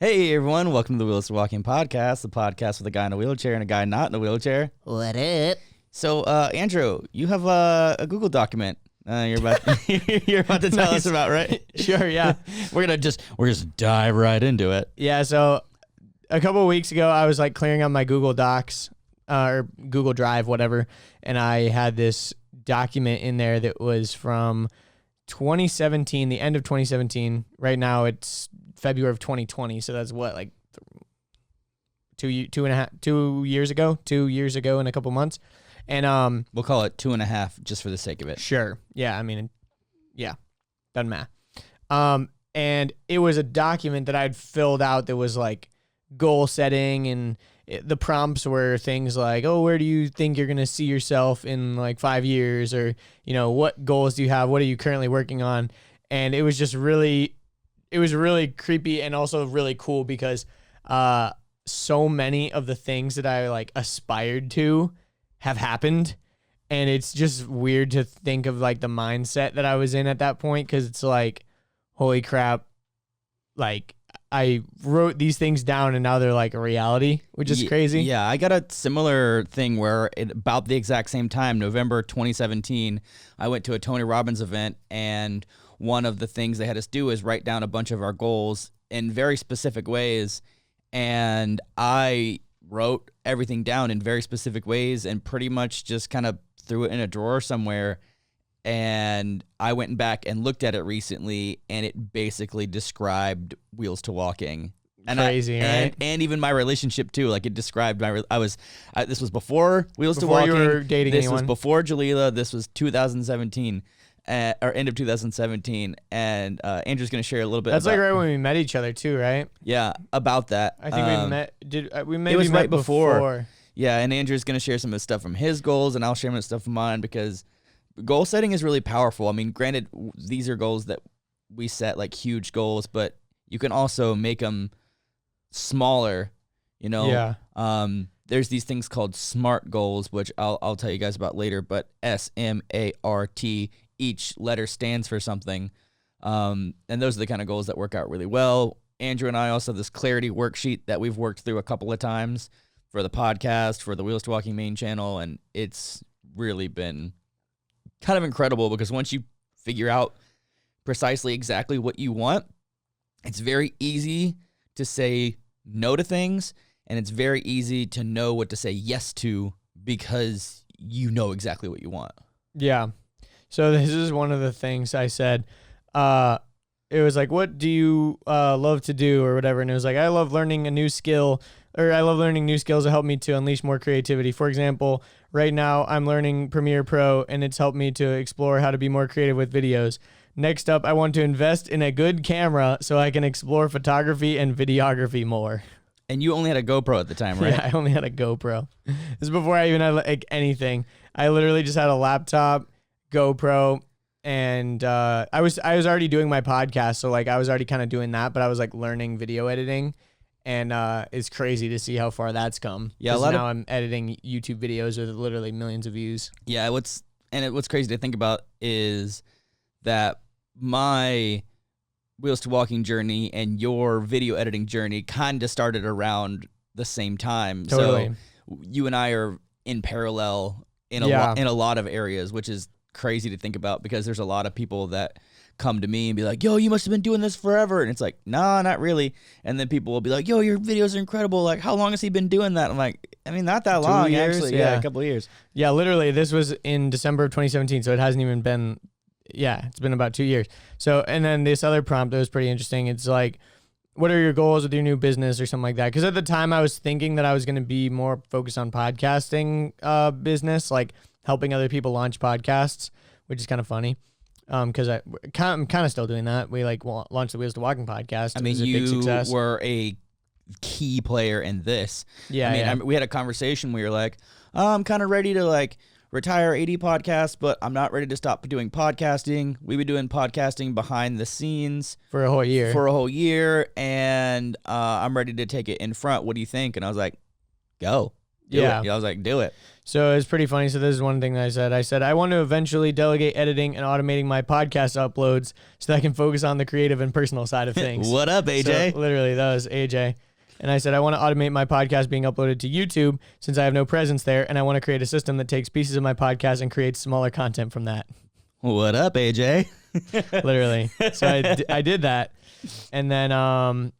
Hey everyone, welcome to the Wheels to Walking podcast, the podcast with a guy in a wheelchair and a guy not in a wheelchair. What up? So, Andrew, you have a Google document you're about you're about to tell us about, right? Sure, yeah. We're just dive right into it. Yeah, so a couple of weeks ago, I was like clearing out my Google Docs or Google Drive, whatever, and I had this document in there that was from 2017, the end of 2017. Right now, it's February of 2020, so that's what, like 2 years ago in a couple months. And We'll call it 2.5 just for the sake of it. sure, yeah, I mean, yeah, done math. And it was a document that I'd filled out that was like goal setting, and the prompts were things like, oh, where do you think you're going to see yourself in like 5 years? Or, you know, what goals do you have? What are you currently working on? And it was just really creepy and also really cool because so many of the things that I like aspired to have happened. And it's just weird to think of like the mindset that I was in at that point, because it's like, holy crap, like I wrote these things down and now they're like a reality, which is crazy. Yeah, I got a similar thing where about the exact same time, November 2017, I went to a Tony Robbins event, and one of the things they had us do is write down a bunch of our goals in very specific ways, and I wrote everything down in very specific ways and pretty much just kind of threw it in a drawer somewhere. And I went back and looked at it recently, and it basically described Wheels to Walking. And Crazy, right? And even my relationship too. Like it described my. This was before Wheels to Walking. Before you were dating this anyone. was before Jalila. This was 2017, or end of 2017. And Andrew's gonna share a little bit. That's about, like right when we met each other too, right? Yeah, about that. I think we met. We maybe it was met right before. Yeah, and Andrew's gonna share some of the stuff from his goals, and I'll share some stuff from mine, because goal setting is really powerful. I mean, granted, these are goals that we set, like huge goals, but you can also make them smaller, you know? Yeah. There's these things called SMART goals, which I'll tell you guys about later, but SMART, each letter stands for something. And those are the kind of goals that work out really well. Andrew and I also have this clarity worksheet that we've worked through a couple of times for the podcast, for the Wheels to Walking main channel, and it's really been kind of incredible, because once you figure out precisely exactly what you want, it's very easy to say no to things, and it's very easy to know what to say yes to, because you know exactly what you want. Yeah. So this is one of the things I said. It was like, what do you love to do or whatever? And it was like, I love learning a new skill, or I love learning new skills that help me to unleash more creativity. For example, right now I'm learning Premiere Pro, and it's helped me to explore how to be more creative with videos. Next up, I want to invest in a good camera so I can explore photography and videography more. And you only had a GoPro at the time, right? Yeah, I only had a GoPro. This is before I even had like anything. I literally just had a laptop, GoPro, and I was already doing my podcast, so like I was already kind of doing that, but I was like learning video editing. And it's crazy to see how far that's come. Yeah, I'm editing YouTube videos with literally millions of views. Yeah, what's crazy to think about is that my Wheels to Walking journey and your video editing journey kind of started around the same time. Totally. So you and I are in parallel in a lot of areas, which is crazy to think about, because there's a lot of people that come to me and be like, yo, you must have been doing this forever. And it's like, nah, not really. And then people will be like, yo, your videos are incredible. Like, how long has he been doing that? I'm like, I mean, not that long, 2 years, actually. Yeah, a couple of years. Yeah, literally, this was in December of 2017, so it hasn't even been, it's been about 2 years. So, and then this other prompt that was pretty interesting. It's like, what are your goals with your new business or something like that? Because at the time, I was thinking that I was going to be more focused on podcasting business, like helping other people launch podcasts, which is kind of funny. Because I'm kind of still doing that. We like launched the Wheels to Walking podcast. I mean, it was a big success. You were a key player in this. Yeah, I mean, we had a conversation where you're like, I'm kind of ready to like retire 80 podcasts, but I'm not ready to stop doing podcasting. We've been doing podcasting behind the scenes for a whole year. And I'm ready to take it in front. What do you think? And I was like, go. do it. I was like, do it. So it's pretty funny. So this is one thing that I said. I said, I want to eventually delegate editing and automating my podcast uploads so that I can focus on the creative and personal side of things. What up, AJ? So literally, that was AJ. And I said, I want to automate my podcast being uploaded to YouTube since I have no presence there. And I want to create a system that takes pieces of my podcast and creates smaller content from that. What up, AJ? Literally. So I did that. And then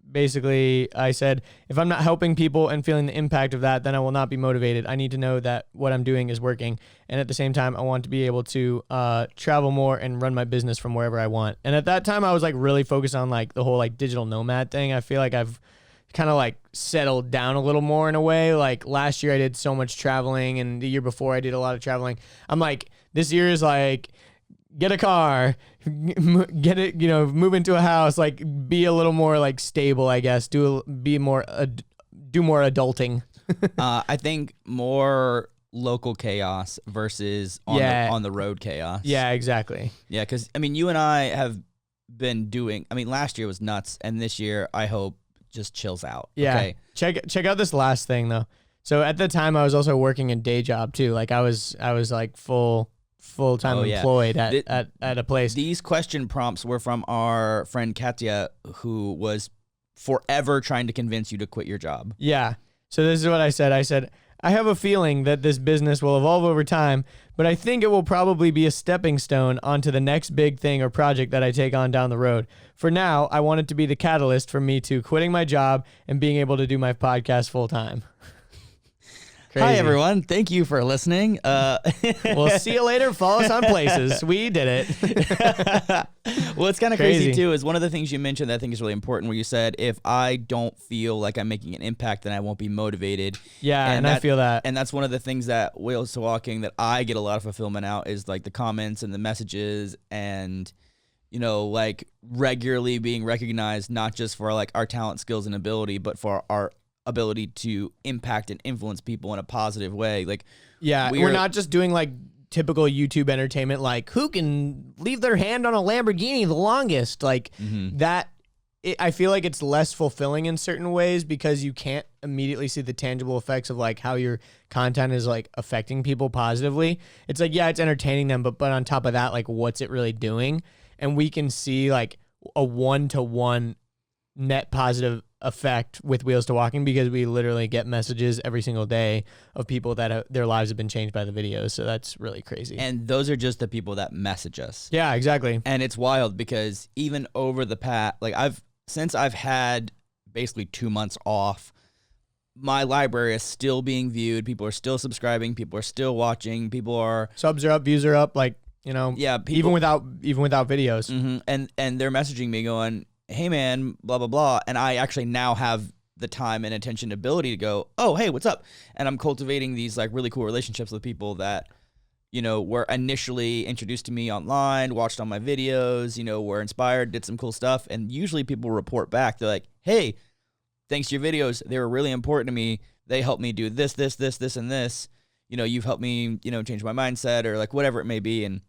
basically I said, if I'm not helping people and feeling the impact of that, then I will not be motivated. I need to know that what I'm doing is working. And at the same time, I want to be able to travel more and run my business from wherever I want. And at that time, I was like really focused on like the whole like digital nomad thing. I feel like I've kind of like settled down a little more in a way. Like last year I did so much traveling, and the year before I did a lot of traveling. I'm like, this year is like, get a car, get it, move into a house, like be a little more like stable, I guess. Do more adulting. I think more local chaos versus on the road chaos. Yeah, exactly. Yeah, because I mean, you and I have been doing. I mean, last year was nuts, and this year I hope just chills out. Yeah. Okay? Check out this last thing though. So at the time I was also working a day job too. Like I was like full-time employed at a place. These question prompts were from our friend Katya, who was forever trying to convince you to quit your job. Yeah. So this is what I said. I said, I have a feeling that this business will evolve over time, but I think it will probably be a stepping stone onto the next big thing or project that I take on down the road. For now, I want it to be the catalyst for me to quitting my job and being able to do my podcast full time. Hi, everyone. Thank you for listening. We'll see you later. Follow us on Places. We did it. Well, it's kind of crazy, too, is one of the things you mentioned that I think is really important, where you said, if I don't feel like I'm making an impact, then I won't be motivated. Yeah, and I feel that. And that's one of the things that Wheels to Walking that I get a lot of fulfillment out is like the comments and the messages and, like regularly being recognized, not just for like our talent, skills, and ability, but for our ability to impact and influence people in a positive way. Like, yeah, we're not just doing like typical YouTube entertainment, like who can leave their hand on a Lamborghini the longest, like that. I feel like it's less fulfilling in certain ways because you can't immediately see the tangible effects of like how your content is like affecting people positively. It's like, yeah, it's entertaining them, but on top of that, like what's it really doing? And we can see like a 1-to-1 net positive effect with Wheels to Walking because we literally get messages every single day of people that their lives have been changed by the videos. So that's really crazy. And those are just the people that message us. Yeah, exactly. And it's wild because even over the past, like since I've had basically 2 months off, my library is still being viewed. People are still subscribing. People are still watching. People are subs are up, views are up. Like, yeah, even without videos. And they're messaging me going, hey man, blah, blah, blah. And I actually now have the time and attention and ability to go, oh, hey, what's up? And I'm cultivating these like really cool relationships with people that, were initially introduced to me online, watched on my videos, were inspired, did some cool stuff. And usually people report back. They're like, hey, thanks to your videos, they were really important to me. They helped me do this, this, this, this, and this. You've helped me, change my mindset or like whatever it may be. And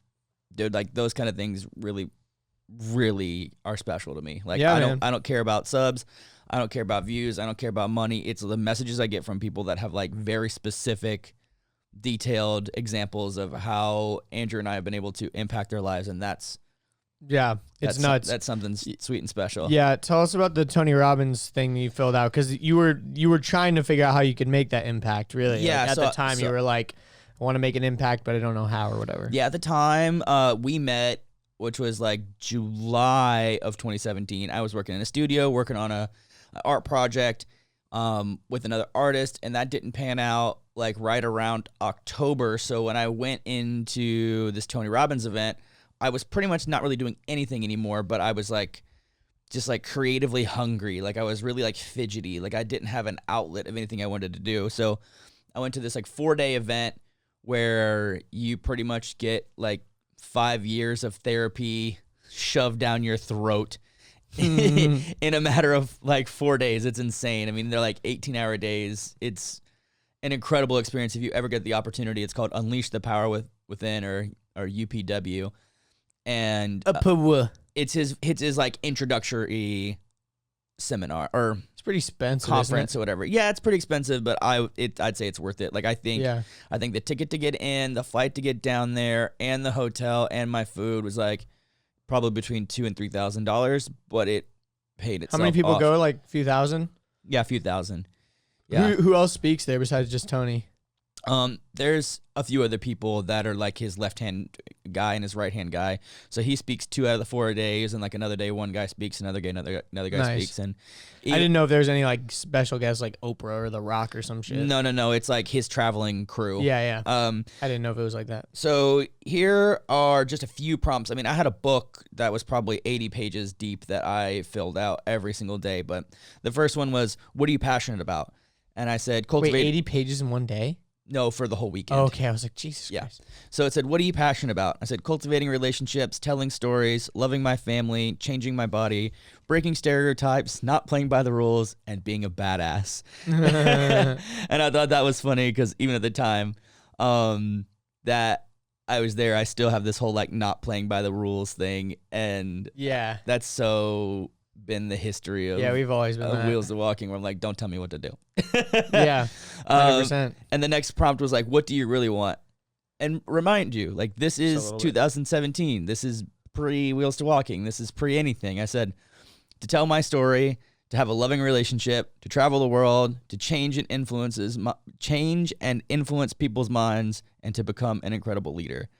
dude, like those kind of things really are special to me. Like, I don't care about subs. I don't care about views. I don't care about money. It's the messages I get from people that have like very specific, detailed examples of how Andrew and I have been able to impact their lives. And it's nuts. That's something sweet and special. Yeah. Tell us about the Tony Robbins thing you filled out. Cause you were trying to figure out how you could make that impact really. Yeah. Like, at the time you were like, I want to make an impact, but I don't know how or whatever. Yeah. At the time we met, which was like July of 2017. I was working in a studio, working on an art project with another artist, and that didn't pan out like right around October. So when I went into this Tony Robbins event, I was pretty much not really doing anything anymore, but I was like just like creatively hungry. Like I was really like fidgety. Like I didn't have an outlet of anything I wanted to do. So I went to this like 4-day event where you pretty much get like 5 years of therapy shoved down your throat in a matter of like 4 days. It's insane. I mean, they're like 18-hour days. It's an incredible experience. If you ever get the opportunity, it's called Unleash the Power Within or UPW. And it's his like introductory seminar or It's pretty expensive, conference isn't or whatever. Yeah, it's pretty expensive, but I'd say it's worth it. Like I think the ticket to get in, the flight to get down there, and the hotel and my food was like probably between $2,000 and $3,000, but it paid itself. How many people off. go? Like a few thousand? Yeah, a few thousand. Yeah. Who else speaks there besides just Tony? There's a few other people that are like his left-hand guy and his right-hand guy. So he speaks 2 out of the 4 days, and like another day one guy speaks, another guy speaks. And I didn't know if there was any like special guests like Oprah or The Rock or some shit. No. It's like his traveling crew. Yeah. I didn't know if it was like that. So here are just a few prompts. I mean, I had a book that was probably 80 pages deep that I filled out every single day. But the first one was, what are you passionate about? And I said, cultivate. Wait, 80 pages in one day? No, for the whole weekend. Oh, okay, I was like, Jesus Christ. So it said, what are you passionate about? I said, cultivating relationships, telling stories, loving my family, changing my body, breaking stereotypes, not playing by the rules, and being a badass. And I thought that was funny because even at the time that I was there, I still have this whole like not playing by the rules thing. And that's so been the history of we've always been Wheels of Walking, where I'm like, don't tell me what to do. 100%. And the next prompt was like, what do you really want? And remind you, like, this is 2017. This is pre Wheels to Walking. This is pre anything. I said, to tell my story, to have a loving relationship, to travel the world, to change and influence people's minds, and to become an incredible leader.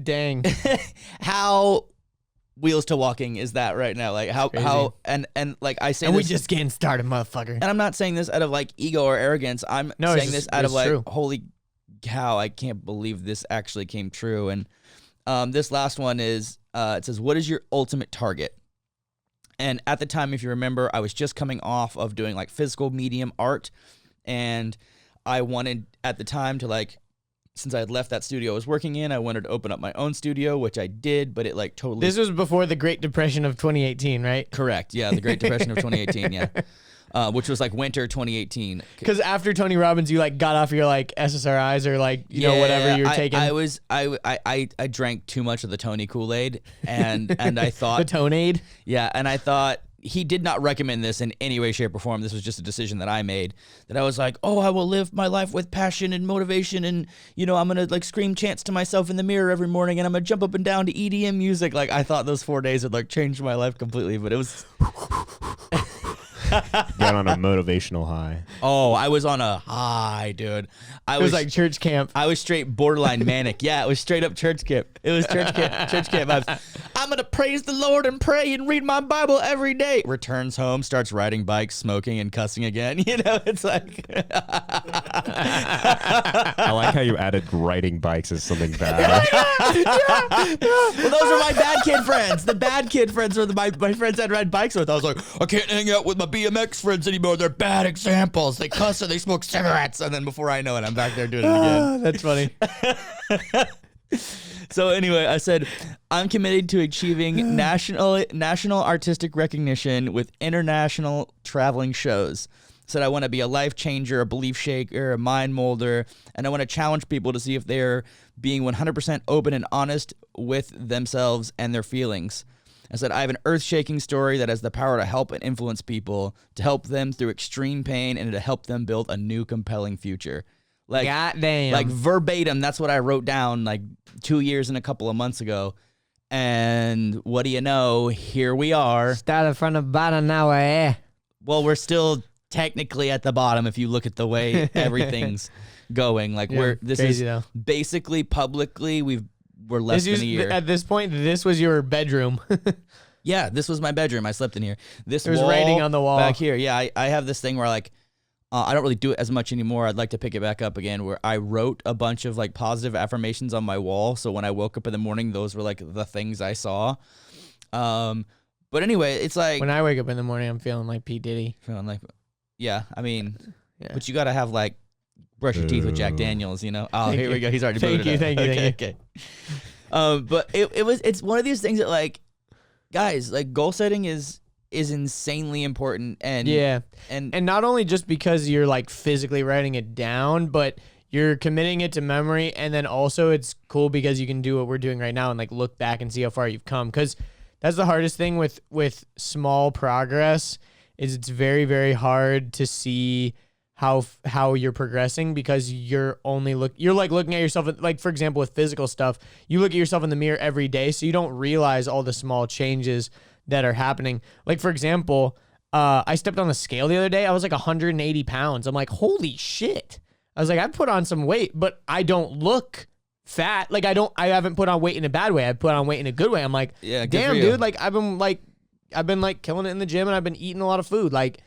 Dang. How Wheels to Walking is that right now? Like how and like I say, and this, we just getting started, motherfucker. And I'm not saying this out of like ego or arrogance. I'm saying this out of like, true. Holy cow, I can't believe this actually came true. And this last one is it says, what is your ultimate target? And at the time, if you remember, I was just coming off of doing like physical medium art, and I wanted at the time to like, since I had left that studio I was working in, I wanted to open up my own studio, which I did, but it like totally... This was before the Great Depression of 2018, right? Correct. Yeah, the Great Depression of 2018, yeah. Which was like winter 2018. Because after Tony Robbins, you like got off your like SSRIs or like, you know, whatever you were taking. I drank too much of the Tony Kool-Aid, and I thought... The Tonade? Yeah, and I thought... He did not recommend this in any way, shape, or form. This was just a decision that I made, that I was like, oh, I will live my life with passion and motivation, and, you know, I'm going to, like, scream chants to myself in the mirror every morning, and I'm going to jump up and down to EDM music. Like, I thought those 4 days would, like, change my life completely, but it was... Got on a motivational high. Oh, I was on a high, dude. It was like church camp. I was straight borderline manic. Yeah, it was straight up church camp. It was church camp vibes. I'm going to praise the Lord and pray and read my Bible every day. Returns home, starts riding bikes, smoking, and cussing again. You know, it's like... I like how you added riding bikes as something bad. Yeah. Well, those were my bad kid friends. The bad kid friends were my friends I'd ride bikes with. I was like, I can't hang out with my BMX friends anymore. They're bad examples. They cuss and they smoke cigarettes. And then before I know it, I'm back there doing it again. That's funny. So anyway, I said, I'm committed to achieving national artistic recognition with international traveling shows. Said I want to be a life changer, a belief shaker, a mind molder, and I want to challenge people to see if they're being 100% open and honest with themselves and their feelings. I said I have an earth-shaking story that has the power to help and influence people, to help them through extreme pain, and to help them build a new, compelling future. Like, goddamn. Like verbatim, that's what I wrote down like 2 years and a couple of months ago. And what do you know? Here we are. Started from the bottom, now we're here. Well, we're still technically at the bottom if you look at the way everything's going. Like basically publicly we're less than a year. At this point, this was your bedroom. Yeah, this was my bedroom. I slept in here. There was writing on the wall back here. Yeah, I have this thing where like I don't really do it as much anymore. I'd like to pick it back up again, where I wrote a bunch of like positive affirmations on my wall. So when I woke up in the morning, those were like the things I saw. But anyway, it's like when I wake up in the morning, I'm feeling like P. Diddy. Feeling like, yeah. I mean, but you got to have like brush your teeth with Jack Daniels, you know. Oh, here we go. He's already thank you. Okay. But it's one of these things that like, guys, like goal setting is insanely important, and and not only just because you're like physically writing it down, but you're committing it to memory, and then also it's cool because you can do what we're doing right now and like look back and see how far you've come, because that's the hardest thing with small progress is it's very, very hard to see how you're progressing because you're like looking at yourself, like for example with physical stuff, you look at yourself in the mirror every day, so you don't realize all the small changes that are happening. Like for example, I stepped on the scale the other day. I was like 180 pounds. I'm like, holy shit. I was like, I put on some weight, but I don't look fat. Like I haven't put on weight in a bad way. I put on weight in a good way. I'm like, Yeah, good damn, for you. dude. Like I've been like killing it in the gym and I've been eating a lot of food. Like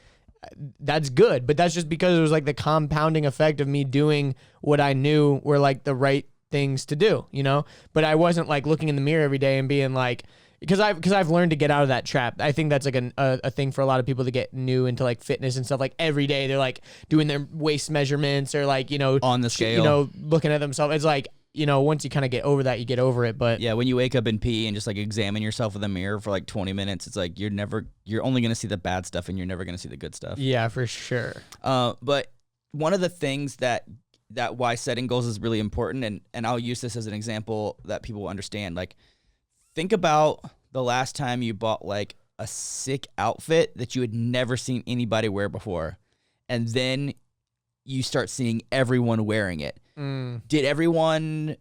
that's good. But that's just because it was like the compounding effect of me doing what I knew were like the right things to do, you know? But I wasn't like looking in the mirror every day and being like, because I've learned to get out of that trap. I think that's like a thing for a lot of people to get new into like fitness and stuff. Like every day they're like doing their waist measurements or like, you know, On the scale. you know, looking at themselves. It's like, you know, once you kind of get over that, you get over it. But Yeah, when you wake up and pee and just like examine yourself in the mirror for like 20 minutes, it's like you're only going to see the bad stuff and you're never going to see the good stuff. yeah, for sure. But one of the things that why setting goals is really important, and I'll use this as an example that people will understand. Like, think about the last time you bought like a sick outfit that you had never seen anybody wear before, and then you start seeing everyone wearing it. Did everyone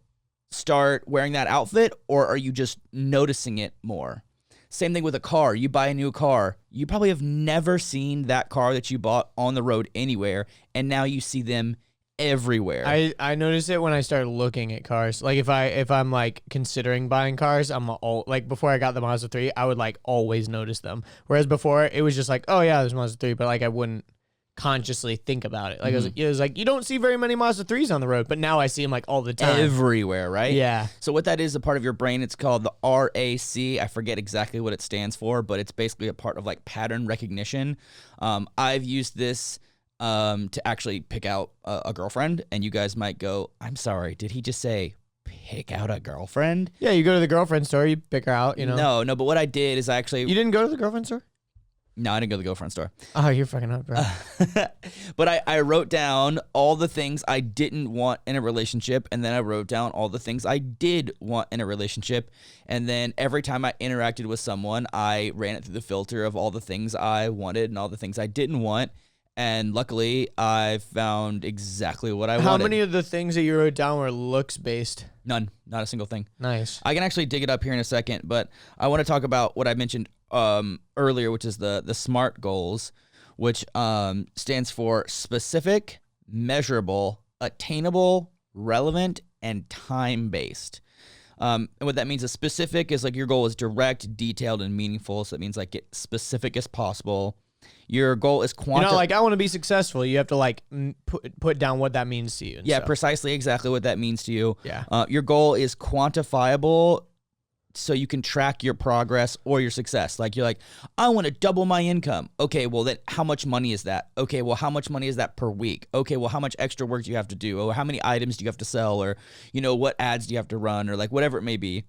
start wearing that outfit, or are you just noticing it more? Same thing with a car. You buy a new car. You probably have never seen that car that you bought on the road anywhere, and now you see them everywhere. I noticed it when I started looking at cars. Like if I'm like considering buying cars, like before I got the Mazda 3, I would like always notice them. Whereas before it was just like, oh yeah, there's Mazda 3, but like I wouldn't consciously think about it. Like it was like you don't see very many Mazda 3s on the road, but now I see them like all the time. Everywhere, right? Yeah. So what that is, a part of your brain, it's called the RAC. I forget exactly what it stands for, but it's basically a part of like pattern recognition. I've used this to actually pick out a girlfriend, and you guys might go, I'm sorry, did he just say pick out a girlfriend? Yeah, you go to the girlfriend store, you pick her out, you know. No, but what I did is I You didn't go to the girlfriend store? No, I didn't go to the girlfriend store. Oh, you're fucking up, bro. But I wrote down all the things I didn't want in a relationship, and then I wrote down all the things I did want in a relationship. And then every time I interacted with someone, I ran it through the filter of all the things I wanted and all the things I didn't want. And luckily, I found exactly what I wanted. How many of the things that you wrote down were looks based? None. Not a single thing. Nice. I can actually dig it up here in a second, but I want to talk about what I mentioned earlier, which is the SMART goals, which stands for specific, measurable, attainable, relevant, and time-based. And what that means is specific is like your goal is direct, detailed, and meaningful. So that means like get specific as possible. Your goal is You know, like I want to be successful. You have to like put down what that means to you. Yeah, stuff. precisely exactly what that means to you. Yeah. Your goal is quantifiable, so you can track your progress or your success. Like you're like, I want to double my income. Okay, well then how much money is that? Okay, well how much money is that per week? Okay, well how much extra work do you have to do? Or how many items do you have to sell? Or, you know, what ads do you have to run? Or like whatever it may be.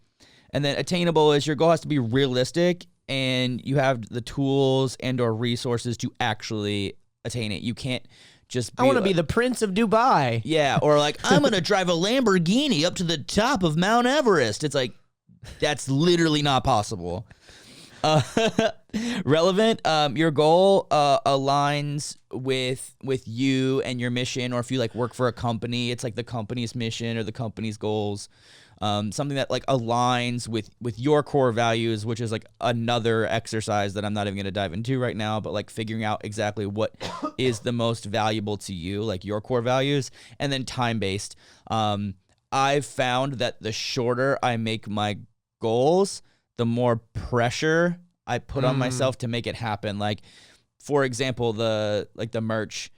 And then attainable is your goal has to be realistic and you have the tools and or resources to actually attain it. You can't just be I want to be the Prince of Dubai. Yeah, or like, I'm going to drive a Lamborghini up to the top of Mount Everest. It's like, that's literally not possible. Relevant, your goal aligns with you and your mission, or if you like work for a company, it's like the company's mission or the company's goals. Something that like aligns with your core values, which is like another exercise that I'm not even going to dive into right now, but like figuring out exactly what is the most valuable to you, like your core values, and then time-based. I've found that the shorter I make my goals, the more pressure I put on myself to make it happen. Like, for example, the merch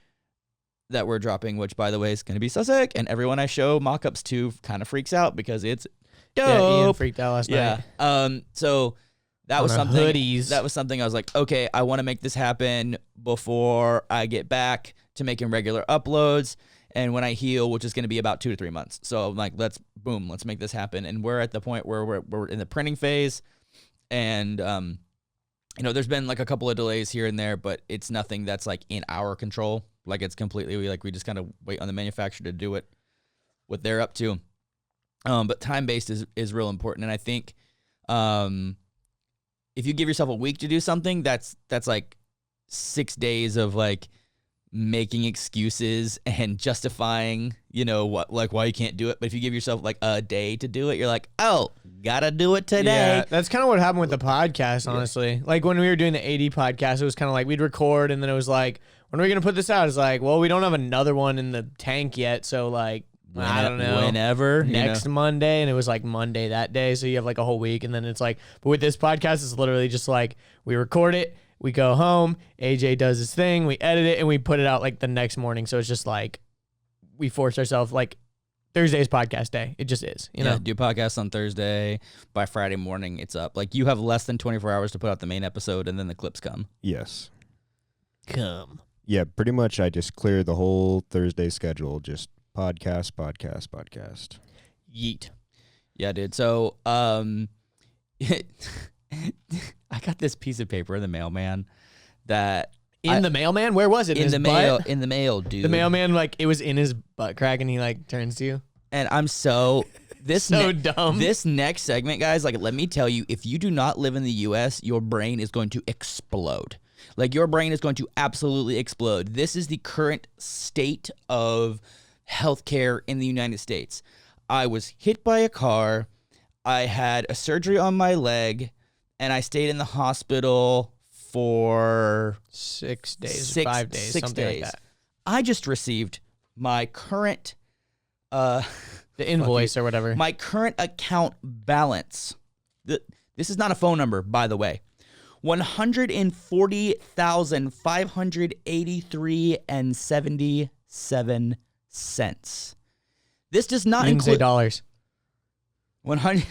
that we're dropping, which by the way is going to be so sick, and everyone I show mock-ups to kind of freaks out because it's dope. Yeah, Ian freaked out last night. So that was something. Hoodies. That was something I was like, okay, I want to make this happen before I get back to making regular uploads, and when I heal, which is going to be about 2 to 3 months. So I'm like, let's make this happen. And we're at the point where we're in the printing phase, and you know, there's been like a couple of delays here and there, but it's nothing that's like in our control. Like it's completely, we just kind of wait on the manufacturer to do what they're up to. But time-based is real important. And I think if you give yourself a week to do something, that's like 6 days of like making excuses and justifying, why you can't do it. But if you give yourself like a day to do it, you're like, oh, gotta do it today. Yeah, that's kind of what happened with the podcast, honestly. Like when we were doing the AD podcast, it was kind of like we'd record and then it was like, when are we going to put this out? It's like, well, we don't have another one in the tank yet. So like, I don't know. Whenever. Next Monday. And it was like Monday that day. So you have like a whole week. And then it's like, but with this podcast, it's literally just like we record it. We go home, AJ does his thing, we edit it, and we put it out like the next morning. So it's just like we force ourselves, like Thursday's podcast day. It just is, you know? Do podcast on Thursday. By Friday morning, it's up. Like you have less than 24 hours to put out the main episode, and then the clips come. Yes. Come. Yeah, pretty much I just clear the whole Thursday schedule. Just podcast. Yeet. Yeah, dude. So, I got this piece of paper in the mailman that the mailman? Where was it? In the mail, dude. The mailman, like it was in his butt crack, and he like turns to you. And I'm so dumb. This next segment, guys, like let me tell you, if you do not live in the US, your brain is going to explode. Like your brain is going to absolutely explode. This is the current state of healthcare in the United States. I was hit by a car. I had a surgery on my leg. And I stayed in the hospital for 6 days, 5 days, 6 something days. like that. I just received my current, the invoice or whatever. My current account balance. This is not a phone number, by the way. $140,583.77. This does not include dollars. 100.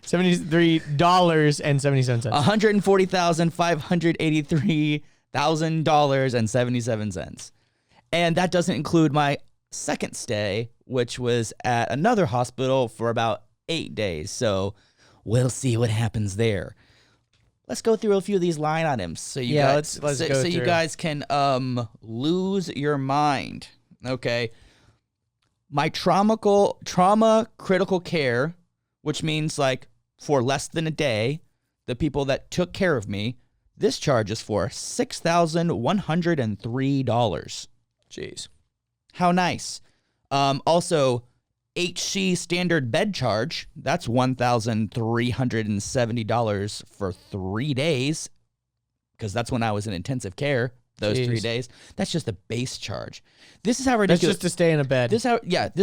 $73.77. $140,583,000.77. And that doesn't include my second stay, which was at another hospital for about 8 days. So we'll see what happens there. Let's go through a few of these line items so you guys let's go you guys can lose your mind. Okay. My trauma critical care, which means like for less than a day, the people that took care of me, this charges for $6,103. Jeez. How nice. Also, HC standard bed charge, that's $1,370 for 3 days, because that's when I was in intensive care, those 3 days. That's just the base charge. This is how ridiculous. That's just to stay in a bed. This is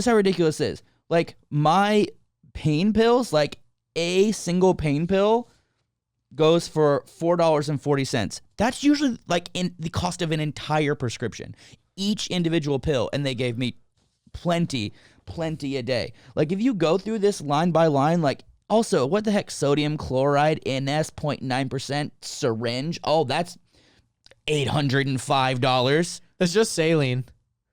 how ridiculous it is. Like my pain pills, like a single pain pill goes for $4.40. That's usually like in the cost of an entire prescription, each individual pill, and they gave me plenty a day. Like if you go through this line by line, like also what the heck, sodium chloride NS 0.9% syringe, oh, that's $805. That's just saline.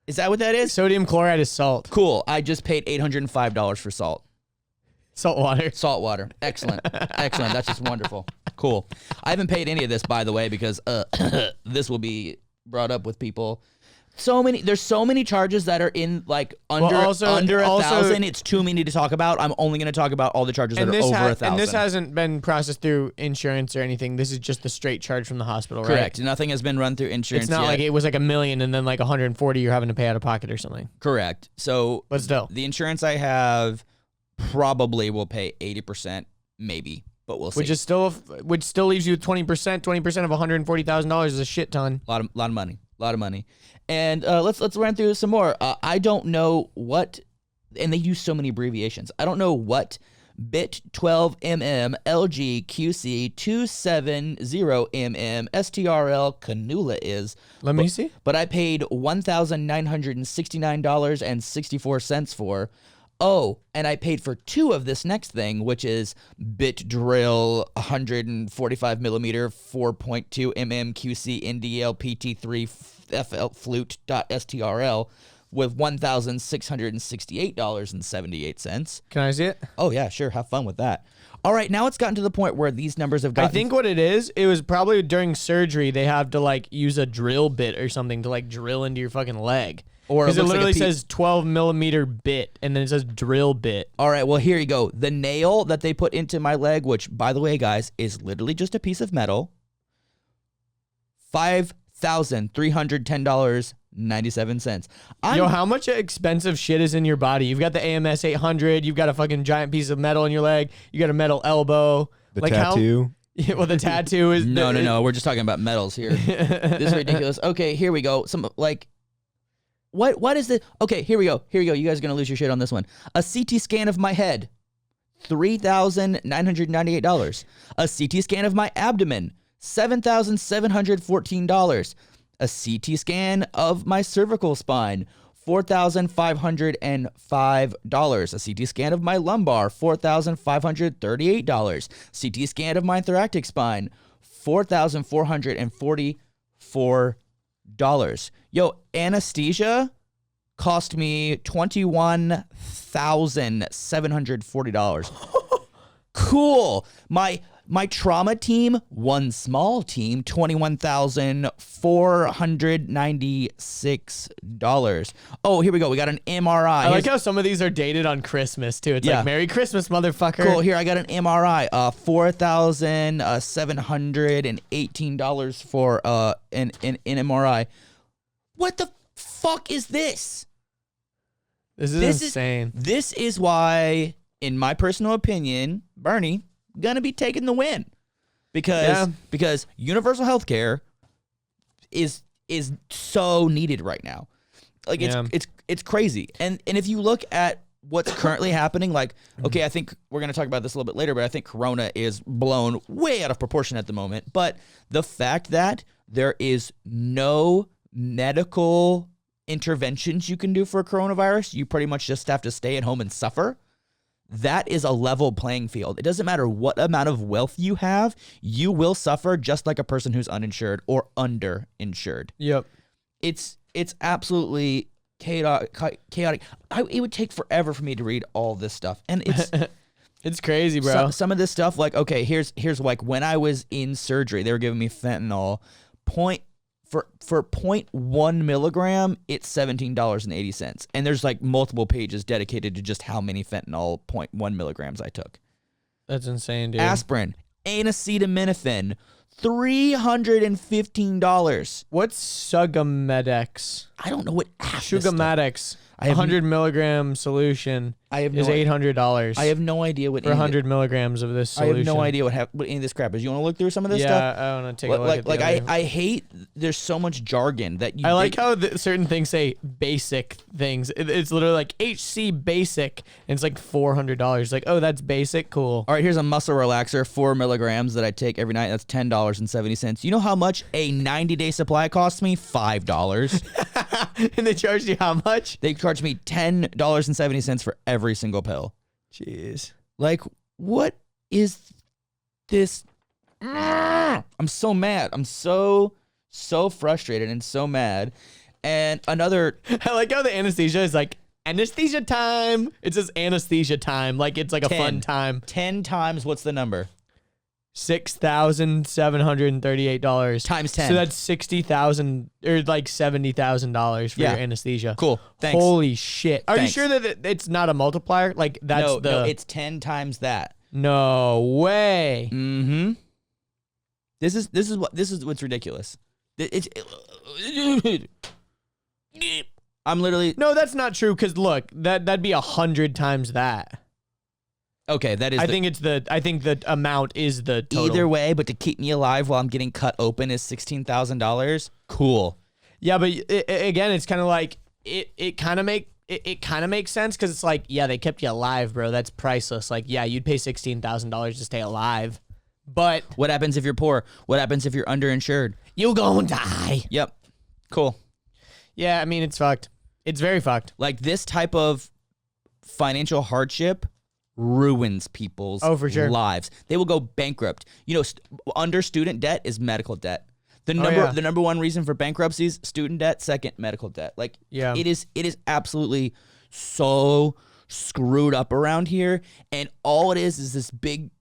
Is that what that is? Sodium chloride is salt. Cool. I just paid $805 for salt. Salt water. Excellent. Excellent. That's just wonderful. Cool. I haven't paid any of this, by the way, because this will be brought up with people. There's so many charges that are in like under 1,000. It's too many to talk about. I'm only going to talk about all the charges that are over 1,000. And this hasn't been processed through insurance or anything. This is just the straight charge from the hospital, right? Correct. Nothing has been run through insurance. It's not like it was like $1 million and then like 140 you're having to pay out of pocket or something. Correct. So, but still, the insurance I have probably will pay 80%, maybe, but we'll see. Which still leaves you with 20%. 20% of $140,000 is a shit ton. A lot of money. And let's run through some more. I don't know what, and they use so many abbreviations. I don't know what bit 12mm LG QC 270mm STRL cannula is. Let me see. But I paid $1,969.64 for. Oh, and I paid for 2 of this next thing, which is bit drill 145 millimeter 4.2 mm QC NDL PT3 FL flute.strl with $1,668.78. Can I see it? Oh yeah, sure. Have fun with that. All right, now it's gotten to the point where these numbers have gotten. I think what it was probably during surgery they have to like use a drill bit or something to like drill into your fucking leg. Because it literally says 12 millimeter bit, and then it says drill bit. All right, well, here you go. The nail that they put into my leg, which, by the way, guys, is literally just a piece of metal, $5,310.97. Yo, how much expensive shit is in your body? You've got the AMS 800. You've got a fucking giant piece of metal in your leg. You got a metal elbow. The tattoo. Yeah, well, the tattoo is No. We're just talking about metals here. This is ridiculous. Okay, here we go. What is the? Okay, here we go. You guys are gonna lose your shit on this one. A CT scan of my head, $3,998. A CT scan of my abdomen, $7,714. A CT scan of my cervical spine, $4,505. A CT scan of my lumbar, $4,538. CT scan of my thoracic spine, $4,444. Yo, anesthesia cost me $21,740. Cool. My trauma team, one small team, $21,496. Oh, here we go. We got an MRI. I like how some of these are dated on Christmas too. It's like Merry Christmas, motherfucker. Cool. Here I got an MRI. $4,718 for an MRI. What the fuck is this? This is insane. This is why, in my personal opinion, Bernie gonna be taking the win, because universal health care is so needed right now. Like it's crazy. And if you look at what's currently happening, like, okay, I think we're gonna talk about this a little bit later, but I think Corona is blown way out of proportion at the moment. But the fact that there is no medical interventions you can do for coronavirus, you pretty much just have to stay at home and suffer. That is a level playing field. It doesn't matter what amount of wealth you have, you will suffer just like a person who's uninsured or underinsured. Yep. It's absolutely chaotic. It would take forever for me to read all this stuff. And it's it's crazy, bro. Some of this stuff, like, okay, here's like when I was in surgery, they were giving me fentanyl. For 0.1 milligram, it's $17.80. And there's like multiple pages dedicated to just how many fentanyl 0.1 milligrams I took. That's insane, dude. Aspirin, acetaminophen, $315. What's Sugamedex? I don't know what Sugamedex. 100 milligram solution is $800. I have no idea what for 100 milligrams of this solution. I have no idea what any of this crap is. You want to look through some of this stuff? Yeah, I want to take a look. I hate. There's so much jargon that you. I like how certain things say basic things. It's literally like HC basic, and it's like $400. Like, oh, that's basic, cool. All right, here's a muscle relaxer, 4 milligrams that I take every night. That's $10.70. You know how much a 90-day supply costs me? $5. And they charge you how much? They charge me $10.70 for every single pill. Jeez. Like, what is this? I'm so mad. I'm so frustrated and so mad. And another... I like how the anesthesia is like, anesthesia time. It says anesthesia time. Like, it's like a fun time. 10 times, what's the number? $6,738 times 10. So that's $60,000 or like $70,000 for your anesthesia. Cool. Thanks. Holy shit. Are Thanks. you sure that it's not a multiplier? Like that's no, it's 10 times that. No way. Mm-hmm. This is what's ridiculous. I'm literally... No, that's not true, because look, that'd be 100 times that. Okay, that is... I think the amount is the total. Either way, but to keep me alive while I'm getting cut open is $16,000. Cool. Yeah, but again, it's kind of like it kind of makes sense, because it's like, yeah, they kept you alive, bro. That's priceless. Like, yeah, you'd pay $16,000 to stay alive. But what happens if you're poor? What happens if you're underinsured? You gonna die. Yep. Cool. Yeah, I mean, it's fucked. It's very fucked. Like, this type of financial hardship ruins people's lives. They will go bankrupt. You know, under student debt is medical debt. The number one reason for bankruptcies, student debt. Second, medical debt. Like, it is absolutely so screwed up around here. And all it is this big...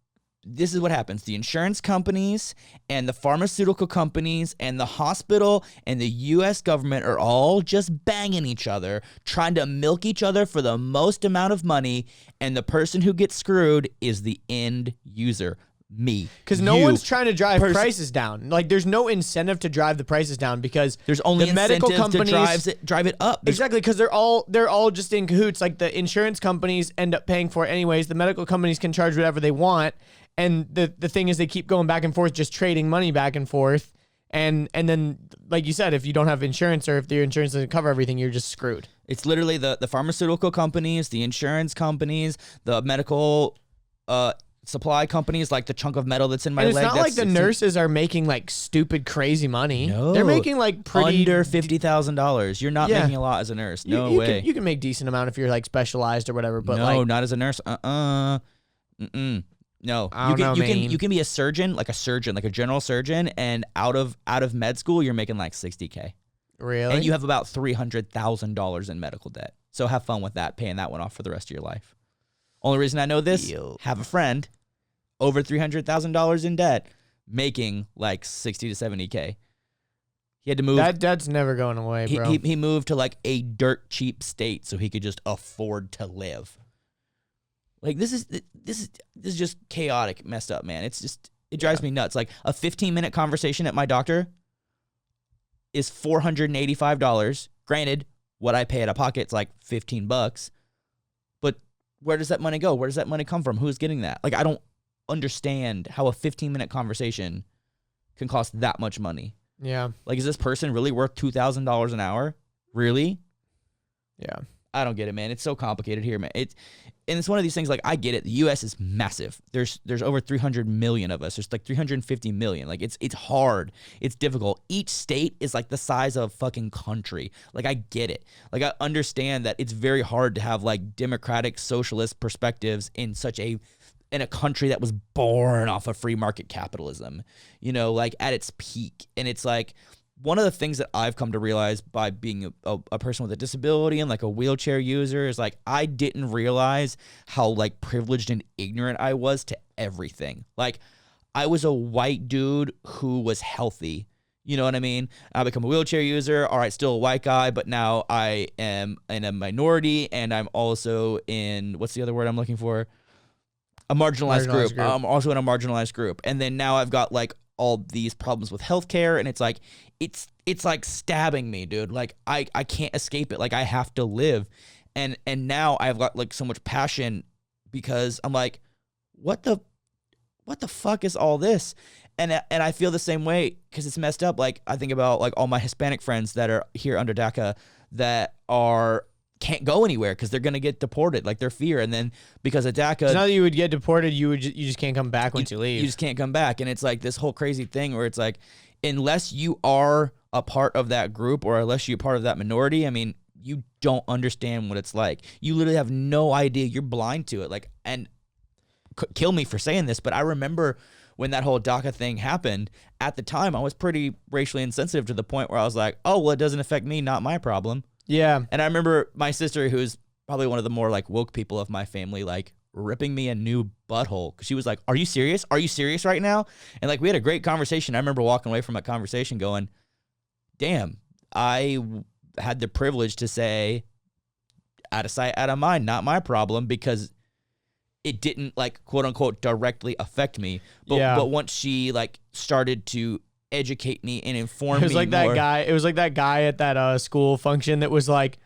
This is what happens. The insurance companies and the pharmaceutical companies and the hospital and the U.S. government are all just banging each other, trying to milk each other for the most amount of money, and the person who gets screwed is the end user. me. Because no you, one's trying to drive prices down. Like, there's no incentive to drive the prices down because there's only the medical incentive companies to drive it up. Exactly, because they're all just in cahoots. Like, the insurance companies end up paying for it anyways. The medical companies can charge whatever they want, and the thing is, they keep going back and forth, just trading money back and forth. And then, like you said, if you don't have insurance or if your insurance doesn't cover everything, you're just screwed. It's literally the pharmaceutical companies, the insurance companies, the medical supply companies, like the chunk of metal that's in my leg. It's not like the nurses are making like stupid crazy money. No, they're making like pretty under $50,000. You're not making a lot as a nurse. No way. You can make decent amount if you're like specialized or whatever. But no, like, not as a nurse. No, you can be a surgeon, like a general surgeon, and out of med school, you're making like $60K. Really? And you have about $300,000 in medical debt. So have fun with that, paying that one off for the rest of your life. Only reason I know this, have a friend over $300,000 in debt, making like 60 to 70K. He had to move. That debt's never going away, bro. He moved to like a dirt cheap state so he could just afford to live. Like this is just chaotic, messed up, man. It drives me nuts. Like a 15-minute conversation at my doctor is $485. Granted, what I pay out of pocket's like $15. But where does that money go? Where does that money come from? Who's getting that? Like, I don't understand how a 15-minute conversation can cost that much money. Yeah. Like, is this person really worth $2,000 an hour? Really? Yeah. I don't get it, man. It's so complicated here, man. And it's one of these things, like, I get it. The U.S. is massive. There's over 300 million of us. There's like 350 million. Like, it's hard. It's difficult. Each state is like the size of a fucking country. Like, I get it. Like, I understand that it's very hard to have like democratic socialist perspectives in a country that was born off of free market capitalism, you know, like at its peak. And it's like, one of the things that I've come to realize by being a person with a disability and like a wheelchair user is like, I didn't realize how like privileged and ignorant I was to everything. Like, I was a white dude who was healthy. You know what I mean? I become a wheelchair user. All right, still a white guy, but now I am in a minority, and I'm also in, what's the other word I'm looking for? A marginalized group. I'm also in a marginalized group. And then now I've got like all these problems with healthcare, and it's like it's like stabbing me, dude. Like I can't escape it. Like I have to live. And now I've got like so much passion because I'm like, what the fuck is all this? And I feel the same way because it's messed up. Like, I think about like all my Hispanic friends that are here under DACA that can't go anywhere because they're gonna get deported. Like, their fear, and then because of DACA, it's not that you would get deported. You just can't come back once you leave. You just can't come back, and it's like this whole crazy thing where it's like, unless you are a part of that group or unless you're part of that minority, I mean, you don't understand what it's like. You literally have no idea. You're blind to it. Like, and kill me for saying this, but I remember when that whole DACA thing happened, at the time, I was pretty racially insensitive to the point where I was like, oh, well, it doesn't affect me, not my problem. Yeah. And I remember my sister, who's probably one of the more like woke people of my family, like ripping me a new butthole. Cause she was like, are you serious? Are you serious right now? And like, we had a great conversation. I remember walking away from that conversation going, damn, I had the privilege to say, out of sight, out of mind, not my problem, because it didn't like quote unquote directly affect me. But once she like started to educate me and inform me, it was like more, that guy at that school function that was like,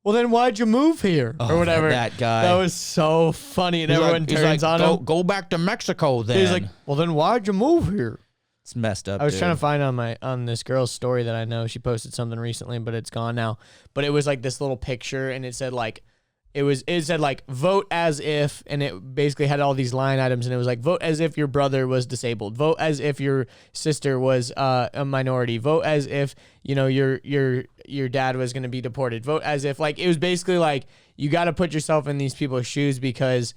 well, then why'd you move here or whatever? That guy. That was so funny, and everyone turns on him. Go back to Mexico then. He's like, well, then why'd you move here? It's messed up. I was trying to find on this girl's story that I know. She posted something recently, but it's gone now. But it was like this little picture, and it said like, it said like, vote as if, and it basically had all these line items, and it was like, vote as if your brother was disabled, vote as if your sister was a minority, vote as if, you know, your dad was going to be deported, vote as if, like, it was basically like, you got to put yourself in these people's shoes because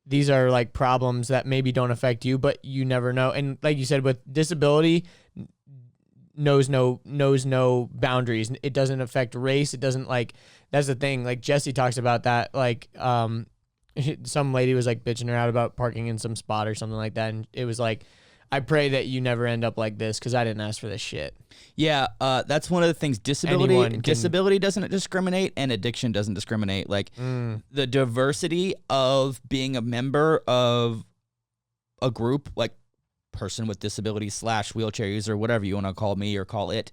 these are like problems that maybe don't affect you, but you never know. And like you said, with disability, knows no boundaries. It doesn't affect race. It doesn't, like, that's the thing. Like, Jesse talks about that. Like, some lady was like bitching her out about parking in some spot or something like that. And it was like, I pray that you never end up like this because I didn't ask for this shit. Yeah, that's one of the things. Disability doesn't discriminate, and addiction doesn't discriminate. Like, the diversity of being a member of a group, like person with disabilities / wheelchair user, whatever you want to call me or call it.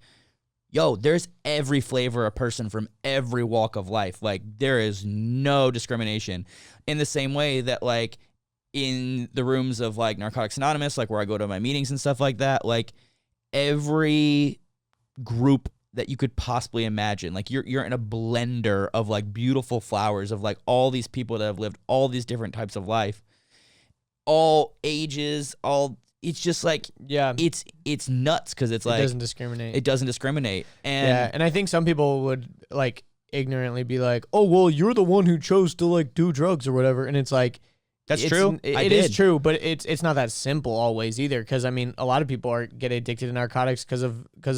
Yo, there's every flavor of person from every walk of life. Like, there is no discrimination. In the same way that, like, in the rooms of, like, Narcotics Anonymous, like, where I go to my meetings and stuff like that, like, every group that you could possibly imagine, like, you're in a blender of, like, beautiful flowers of, like, all these people that have lived all these different types of life, all ages, all... It's just like, yeah, it's nuts because it's like... It doesn't discriminate. It doesn't discriminate. And yeah, and I think some people would, like, ignorantly be like, oh, well, you're the one who chose to, like, do drugs or whatever. And it's like... That's true. It is true, but it's not that simple always either. Because, I mean, a lot of people get addicted to narcotics because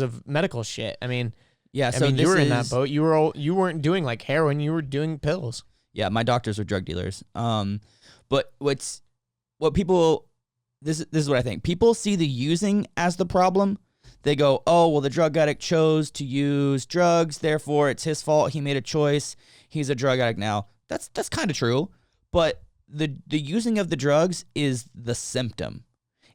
of medical shit. I mean... Yeah, so you were in that boat. You weren't doing, like, heroin. You were doing pills. Yeah, my doctors were drug dealers. But what people... This is what I think. People see the using as the problem. They go, oh, well, the drug addict chose to use drugs, therefore it's his fault. He made a choice. He's a drug addict now. That's kind of true. But the using of the drugs is the symptom.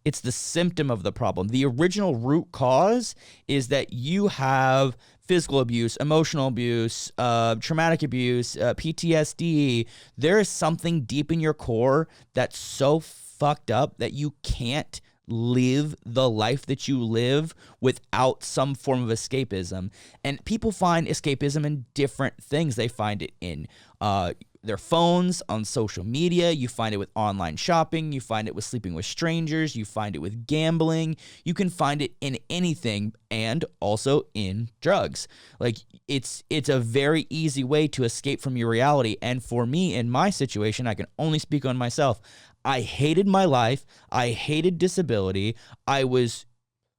It's the symptom of the problem. The original root cause is that you have physical abuse, emotional abuse, traumatic abuse, PTSD. There is something deep in your core that's so fucked up that you can't live the life that you live without some form of escapism. And people find escapism in different things. They find it in their phones, on social media. You find it with online shopping. You find it with sleeping with strangers. You find it with gambling. You can find it in anything, and also in drugs. Like, it's a very easy way to escape from your reality. And for me, in my situation, I can only speak on myself. I hated my life. I hated disability. I was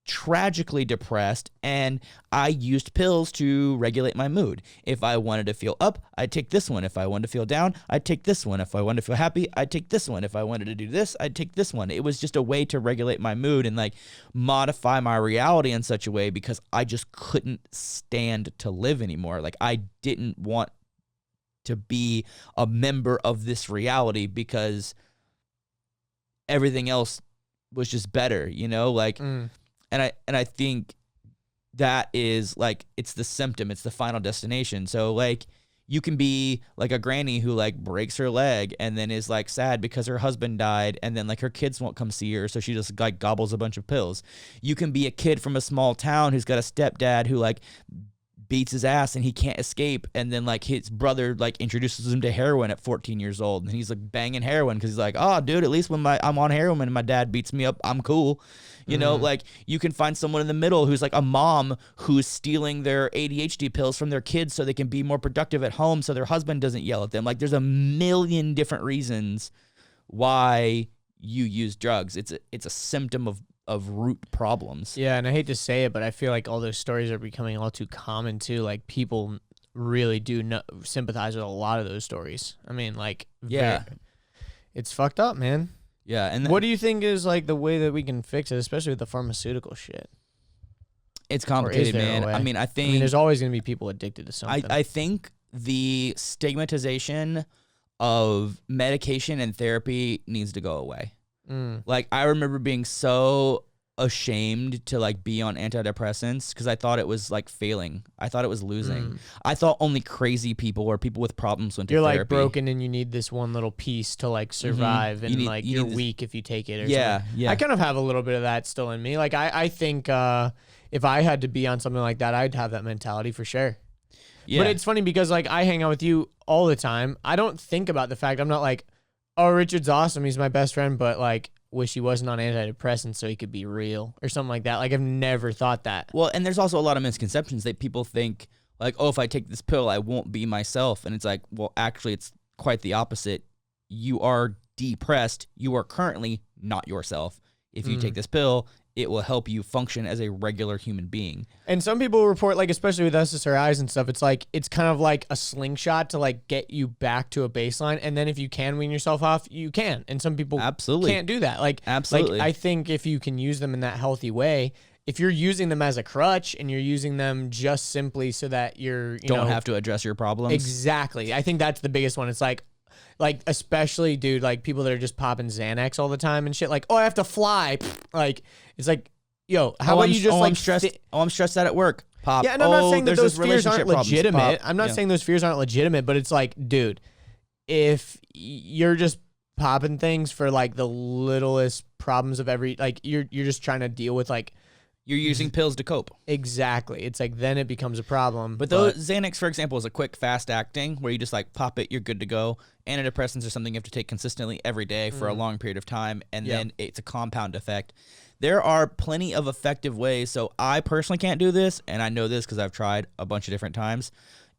tragically depressed, and I used pills to regulate my mood. If I wanted to feel up, I'd take this one. If I wanted to feel down, I'd take this one. If I wanted to feel happy, I'd take this one. If I wanted to do this, I'd take this one. It was just a way to regulate my mood and, like, modify my reality in such a way because I just couldn't stand to live anymore. Like, I didn't want to be a member of this reality because everything else was just better, you know? Like, and I think that is, like, it's the symptom, it's the final destination. So, like, you can be like a granny who, like, breaks her leg and then is, like, sad because her husband died, and then, like, her kids won't come see her, so she just, like, gobbles a bunch of pills. You can be a kid from a small town who's got a stepdad who, like, beats his ass and he can't escape, and then, like, his brother, like, introduces him to heroin at 14 years old, and he's, like, banging heroin because he's like, oh, dude, at least when I'm on heroin and my dad beats me up, I'm cool. You know, like, you can find someone in the middle who's, like, a mom who's stealing their ADHD pills from their kids so they can be more productive at home so their husband doesn't yell at them. Like, there's a million different reasons why you use drugs. It's a symptom of root problems. Yeah, and I hate to say it, but I feel like all those stories are becoming all too common too. Like, people really do sympathize with a lot of those stories. I mean, like, yeah, it's fucked up, man. Yeah, and what do you think is, like, the way that we can fix it, especially with the pharmaceutical shit? It's complicated, man. I mean, I think there's always going to be people addicted to something. I think the stigmatization of medication and therapy needs to go away. Like, I remember being so ashamed to, like, be on antidepressants because I thought it was, like, failing. I thought it was losing. I thought only crazy people or people with problems went to therapy. You're, like, broken and you need this one little piece to, like, survive, and you're weak if you take it or something. Yeah. I kind of have a little bit of that still in me. Like, I think if I had to be on something like that, I'd have that mentality for sure. Yeah. But it's funny because, like, I hang out with you all the time. I don't think about the fact, I'm not like, oh, Richard's awesome, he's my best friend, but, like, wish he wasn't on antidepressants so he could be real or something like that. Like, I've never thought that. Well, and there's also a lot of misconceptions that people think, like, oh, if I take this pill, I won't be myself. And it's like, well, actually, it's quite the opposite. You are depressed. You are currently not yourself. If you take this pill, it will help you function as a regular human being. And some people report, like, especially with SSRIs and stuff, it's like, it's kind of like a slingshot to, like, get you back to a baseline. And then if you can wean yourself off, you can. And some people can't do that. Like, absolutely. Like, I think if you can use them in that healthy way, if you're using them as a crutch and you're using them just simply so that you don't have to address your problems. Exactly. I think that's the biggest one. It's like, Like, especially, dude, like people that are just popping Xanax all the time and shit. Like, oh, I have to fly. Like, it's like, yo, how about you just like I'm stressed? I'm stressed out at work. Pop. Yeah, and I'm not saying that there's those this fears aren't relationship problems. legitimate. Pop. I'm not saying those fears aren't legitimate, but it's like, dude, if you're just popping things for like the littlest problems of every, like you're just trying to deal with like, you're using pills to cope. Exactly. It's like then it becomes a problem. But those Xanax, for example, is a quick, fast acting where you just like pop it, you're good to go. Antidepressants are something you have to take consistently every day for a long period of time, and then it's a compound effect. There are plenty of effective ways. So I personally can't do this, and I know this because I've tried a bunch of different times.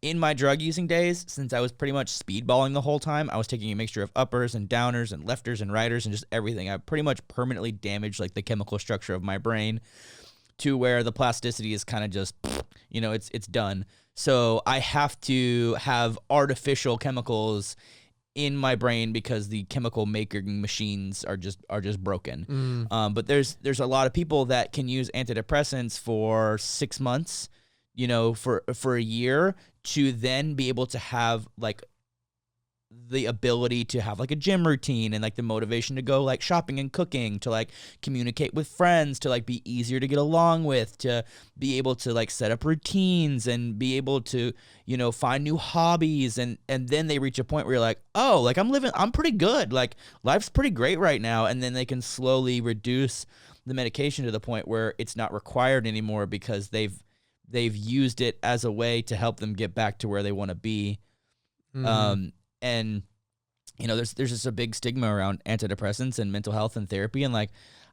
In my drug using days, since I was pretty much speedballing the whole time, I was taking a mixture of uppers and downers and lefters and righters and just everything. I pretty much permanently damaged like the chemical structure of my brain to where the plasticity is kind of just, it's done. So I have to have artificial chemicals in my brain because the chemical making machines are just broken. But there's a lot of people that can use antidepressants for 6 months, for a year, to then be able to have like the ability to have like a gym routine and like the motivation to go like shopping and cooking, to like communicate with friends, to like be easier to get along with, to be able to like set up routines and be able to, find new hobbies. And then they reach a point where you're like, oh, like I'm pretty good. Like life's pretty great right now. And then they can slowly reduce the medication to the point where it's not required anymore because they've used it as a way to help them get back to where they want to be. And there's just a big stigma around antidepressants and mental health and therapy. And like,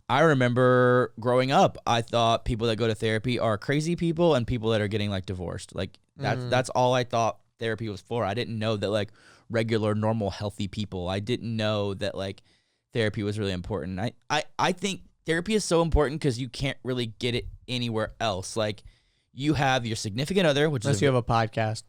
I remember growing up, I thought people that go to therapy are crazy people and people that are getting like divorced. Like that's all I thought therapy was for. I didn't know that like regular, normal, healthy people. I didn't know that like therapy was really important. I think therapy is so important because you can't really get it anywhere else. Like, you have your significant other, which unless you have a podcast.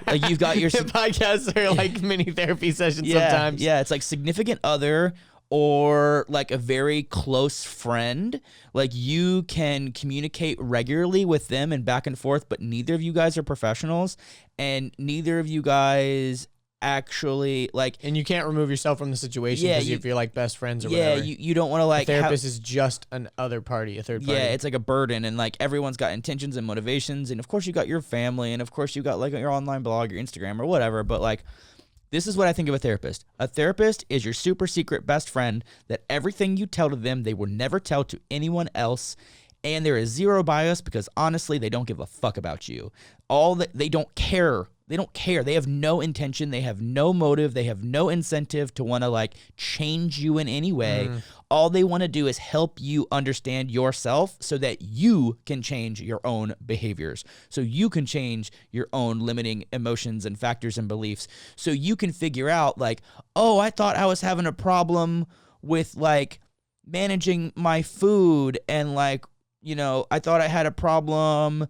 Like you've got your podcasts are like mini therapy sessions sometimes. Yeah, it's like significant other or like a very close friend. Like you can communicate regularly with them and back and forth, but neither of you guys are professionals and neither of you guys actually like, and you can't remove yourself from the situation because if you're like best friends or whatever. You don't want to like a therapist is just an other party, a third party. Yeah, it's like a burden, and like everyone's got intentions and motivations, and of course you got your family, and of course you got like your online blog, your Instagram or whatever, but like this is what I think of a therapist. A therapist is your super secret best friend that everything you tell to them they will never tell to anyone else. And there is zero bias because honestly, they don't give a fuck about you. They don't care. They don't care. They have no intention. They have no motive. They have no incentive to want to like change you in any way. All they want to do is help you understand yourself so that you can change your own behaviors. So you can change your own limiting emotions and factors and beliefs. So you can figure out like, oh, I thought I was having a problem with like managing my food and like, I thought I had a problem,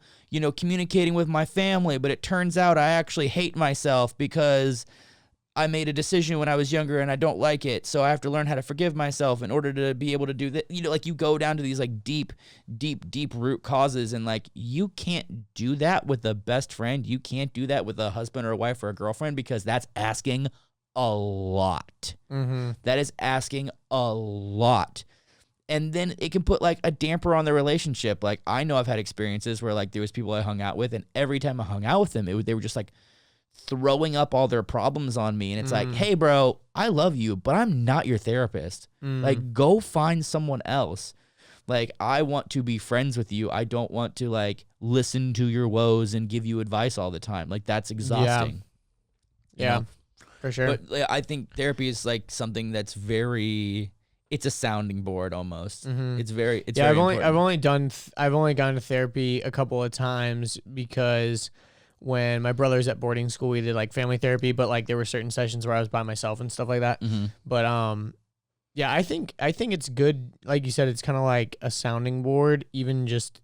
communicating with my family, but it turns out I actually hate myself because I made a decision when I was younger and I don't like it. So I have to learn how to forgive myself in order to be able to do that. Like you go down to these like deep root causes, and like you can't do that with a best friend. You can't do that with a husband or a wife or a girlfriend because that's asking a lot. That is asking a lot. And then it can put like a damper on the relationship. Like I know I've had experiences where like there was people I hung out with, and every time I hung out with them, they were just like throwing up all their problems on me. And it's like, hey bro, I love you, but I'm not your therapist. Like go find someone else. Like I want to be friends with you. I don't want to like listen to your woes and give you advice all the time. Like that's exhausting. Yeah, for sure. But like, I think therapy is like something that's it's a sounding board almost. It's very important. I've only gone to therapy a couple of times because when my brother's at boarding school, we did like family therapy, but like there were certain sessions where I was by myself and stuff like that. But I think it's good. Like you said, it's kind of like a sounding board, even just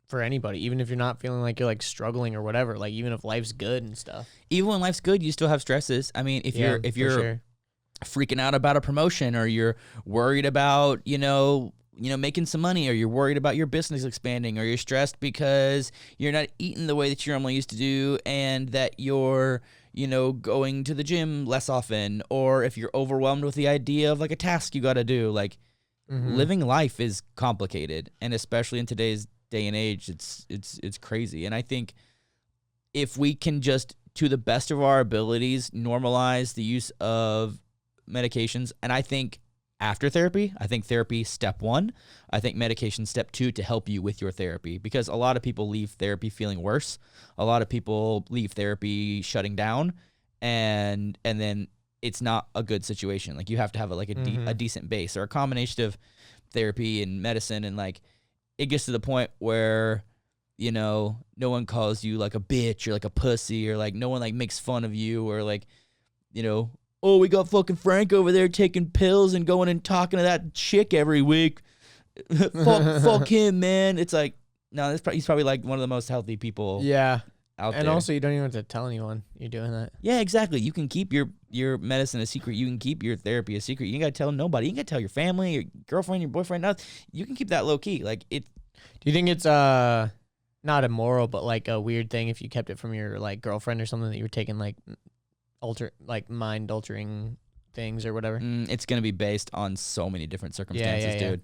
for anybody, even if you're not feeling like you're like struggling or whatever, like even if life's good and stuff. Even when life's good, you still have stresses. I mean, if you're sure. freaking out about a promotion, or you're worried about, making some money, or you're worried about your business expanding, or you're stressed because you're not eating the way that you're normally used to do, and that you're going to the gym less often, or if you're overwhelmed with the idea of like a task you got to do. Like living life is complicated, and especially in today's day and age, it's crazy. And I think if we can just, to the best of our abilities, normalize the use of medications, and I think after therapy, I think therapy step 1, I think medication step 2 to help you with your therapy, because a lot of people leave therapy feeling worse. A lot of people leave therapy shutting down, and then it's not a good situation. Like you have to have a decent base, or a combination of therapy and medicine, and like it gets to the point where no one calls you like a bitch or like a pussy, or like no one like makes fun of you, or like oh, we got fucking Frank over there taking pills and going and talking to that chick every week. fuck him, man. It's like, no, he's probably like one of the most healthy people out there. And also, you don't even have to tell anyone you're doing that. Yeah, exactly. You can keep your medicine a secret. You can keep your therapy a secret. You ain't got to tell nobody. You can tell your family, your girlfriend, your boyfriend. No, you can keep that low key. Like it. Do you think it's not immoral, but like a weird thing if you kept it from your like girlfriend or something, that you were taking like mind altering things or whatever? It's going to be based on so many different circumstances, dude.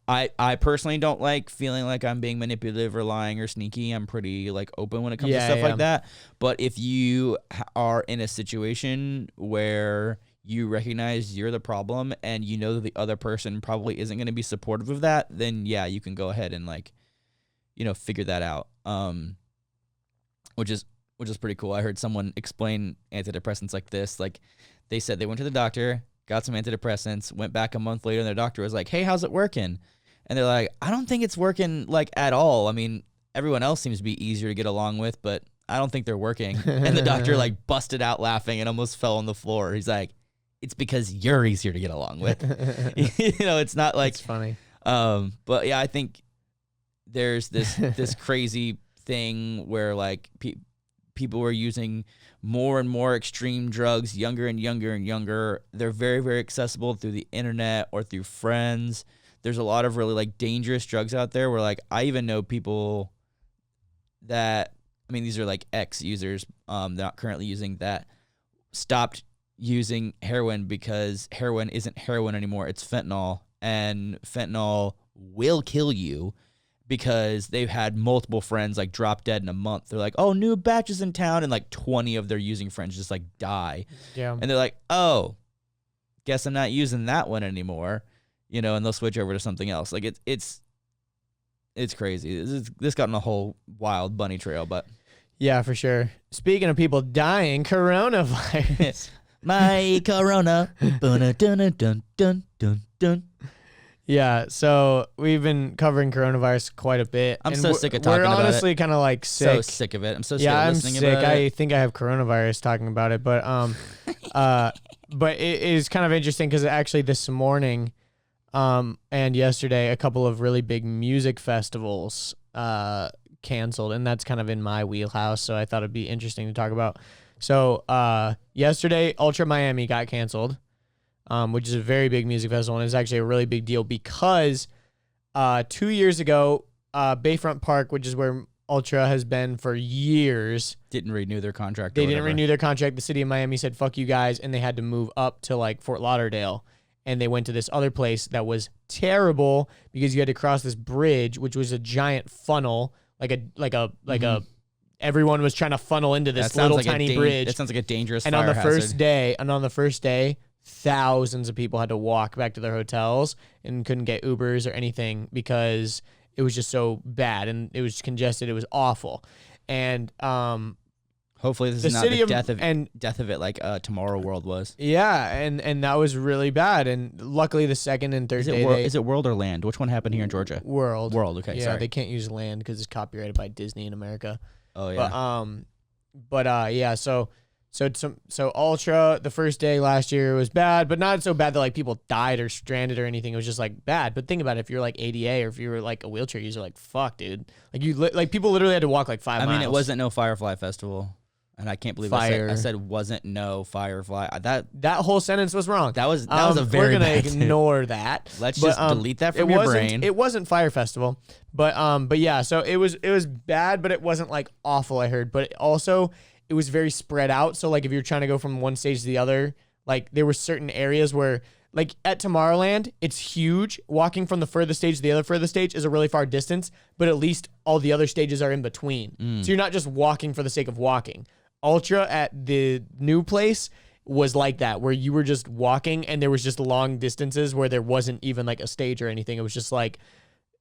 I personally don't like feeling like I'm being manipulative or lying or sneaky. I'm pretty like open when it comes to stuff like that. But if you are in a situation where you recognize you're the problem and you know that the other person probably isn't going to be supportive of that, then yeah, you can go ahead and like, figure that out. Which is pretty cool. I heard someone explain antidepressants like this. Like they said they went to the doctor, got some antidepressants, went back a month later, and their doctor was like, hey, how's it working? And they're like, I don't think it's working like at all. I mean, everyone else seems to be easier to get along with, but I don't think they're working. And the doctor like busted out laughing and almost fell on the floor. He's like, it's because you're easier to get along with. It's not like, it's funny. But yeah, I think there's this crazy thing where like people are using more and more extreme drugs, younger and younger and younger. They're very, very accessible through the internet or through friends. There's a lot of really like dangerous drugs out there where like I even know people that, I mean, these are like ex-users, they're not currently using, that stopped using heroin because heroin isn't heroin anymore. It's fentanyl, and fentanyl will kill you, because they've had multiple friends like drop dead in a month. They're like, oh, new batch is in town, and like 20 of their using friends just like die. Yeah. And they're like, oh, guess I'm not using that one anymore. And they'll switch over to something else. Like it's crazy. This got on a whole wild bunny trail, but yeah, for sure. Speaking of people dying, coronavirus. My corona. Dun, dun, dun, dun, dun. Yeah, so we've been covering coronavirus quite a bit. I'm so sick of talking about it. We're honestly kind of like sick. So sick of it. I'm so sick of listening about it. Yeah, I'm sick. I think I have coronavirus talking about it, but but it is kind of interesting because actually this morning and yesterday, a couple of really big music festivals canceled, and that's kind of in my wheelhouse, so I thought it'd be interesting to talk about. So yesterday, Ultra Miami got canceled. Which is a very big music festival, and it's actually a really big deal because 2 years ago, Bayfront Park, which is where Ultra has been for years, didn't renew their contract. They didn't renew their contract. The city of Miami said, fuck you guys, and they had to move up to like Fort Lauderdale, and they went to this other place that was terrible because you had to cross this bridge, which was a giant funnel, like a everyone was trying to funnel into this little tiny bridge. It sounds like a dangerous fire hazard. And on the first day, thousands of people had to walk back to their hotels and couldn't get Ubers or anything because it was just so bad and it was congested. It was awful. And hopefully this is not the death of it like Tomorrow World was. Yeah, and that was really bad. And luckily the second and third day... Is it World or Land? Which one happened here in Georgia? World. Okay, yeah, sorry. They can't use Land because it's copyrighted by Disney in America. Oh, yeah. But yeah, so Ultra, the first day last year was bad, but not so bad that like people died or stranded or anything. It was just like bad. But think about it, if you're like ADA or if you were like a wheelchair user, like fuck, dude. Like people literally had to walk like 5 miles. I mean, it wasn't no Firefly Festival. And I can't believe Fire. I said wasn't no firefly. That whole sentence was wrong. That was a very We're gonna bad ignore that. Let's just delete that from your brain. It wasn't Fire Festival, but yeah. So it was bad, but it wasn't like awful. I heard, but it was very spread out. So like if you're trying to go from one stage to the other, like there were certain areas where. Like at Tomorrowland, it's huge. Walking from the furthest stage to the other furthest stage is a really far distance, but at least all the other stages are in between. So you're not just walking for the sake of walking. Ultra at the new place was like that, where you were just walking and there was just long distances where there wasn't even like a stage or anything. It was just like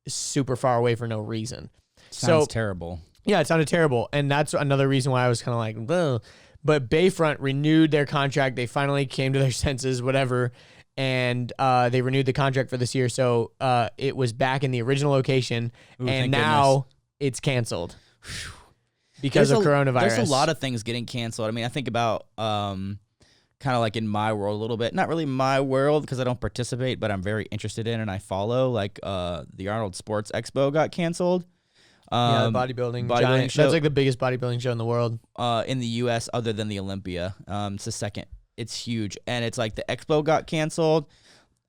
super far away for no reason. Sounds terrible. Yeah, it sounded terrible. And that's another reason why I was kind of like, ugh. But Bayfront renewed their contract. They finally came to their senses, whatever. And they renewed the contract for this year, so it was back in the original location, and now it's canceled because of coronavirus. There's a lot of things getting canceled. I mean, I think about kind of like in my world a little bit. Not really my world because I don't participate, but I'm very interested in and I follow. Like the Arnold Sports Expo got canceled. Yeah, bodybuilding giant show. That's like the biggest bodybuilding show in the world. In the U.S. other than the Olympia. It's the second. It's huge, and it's like the expo got canceled,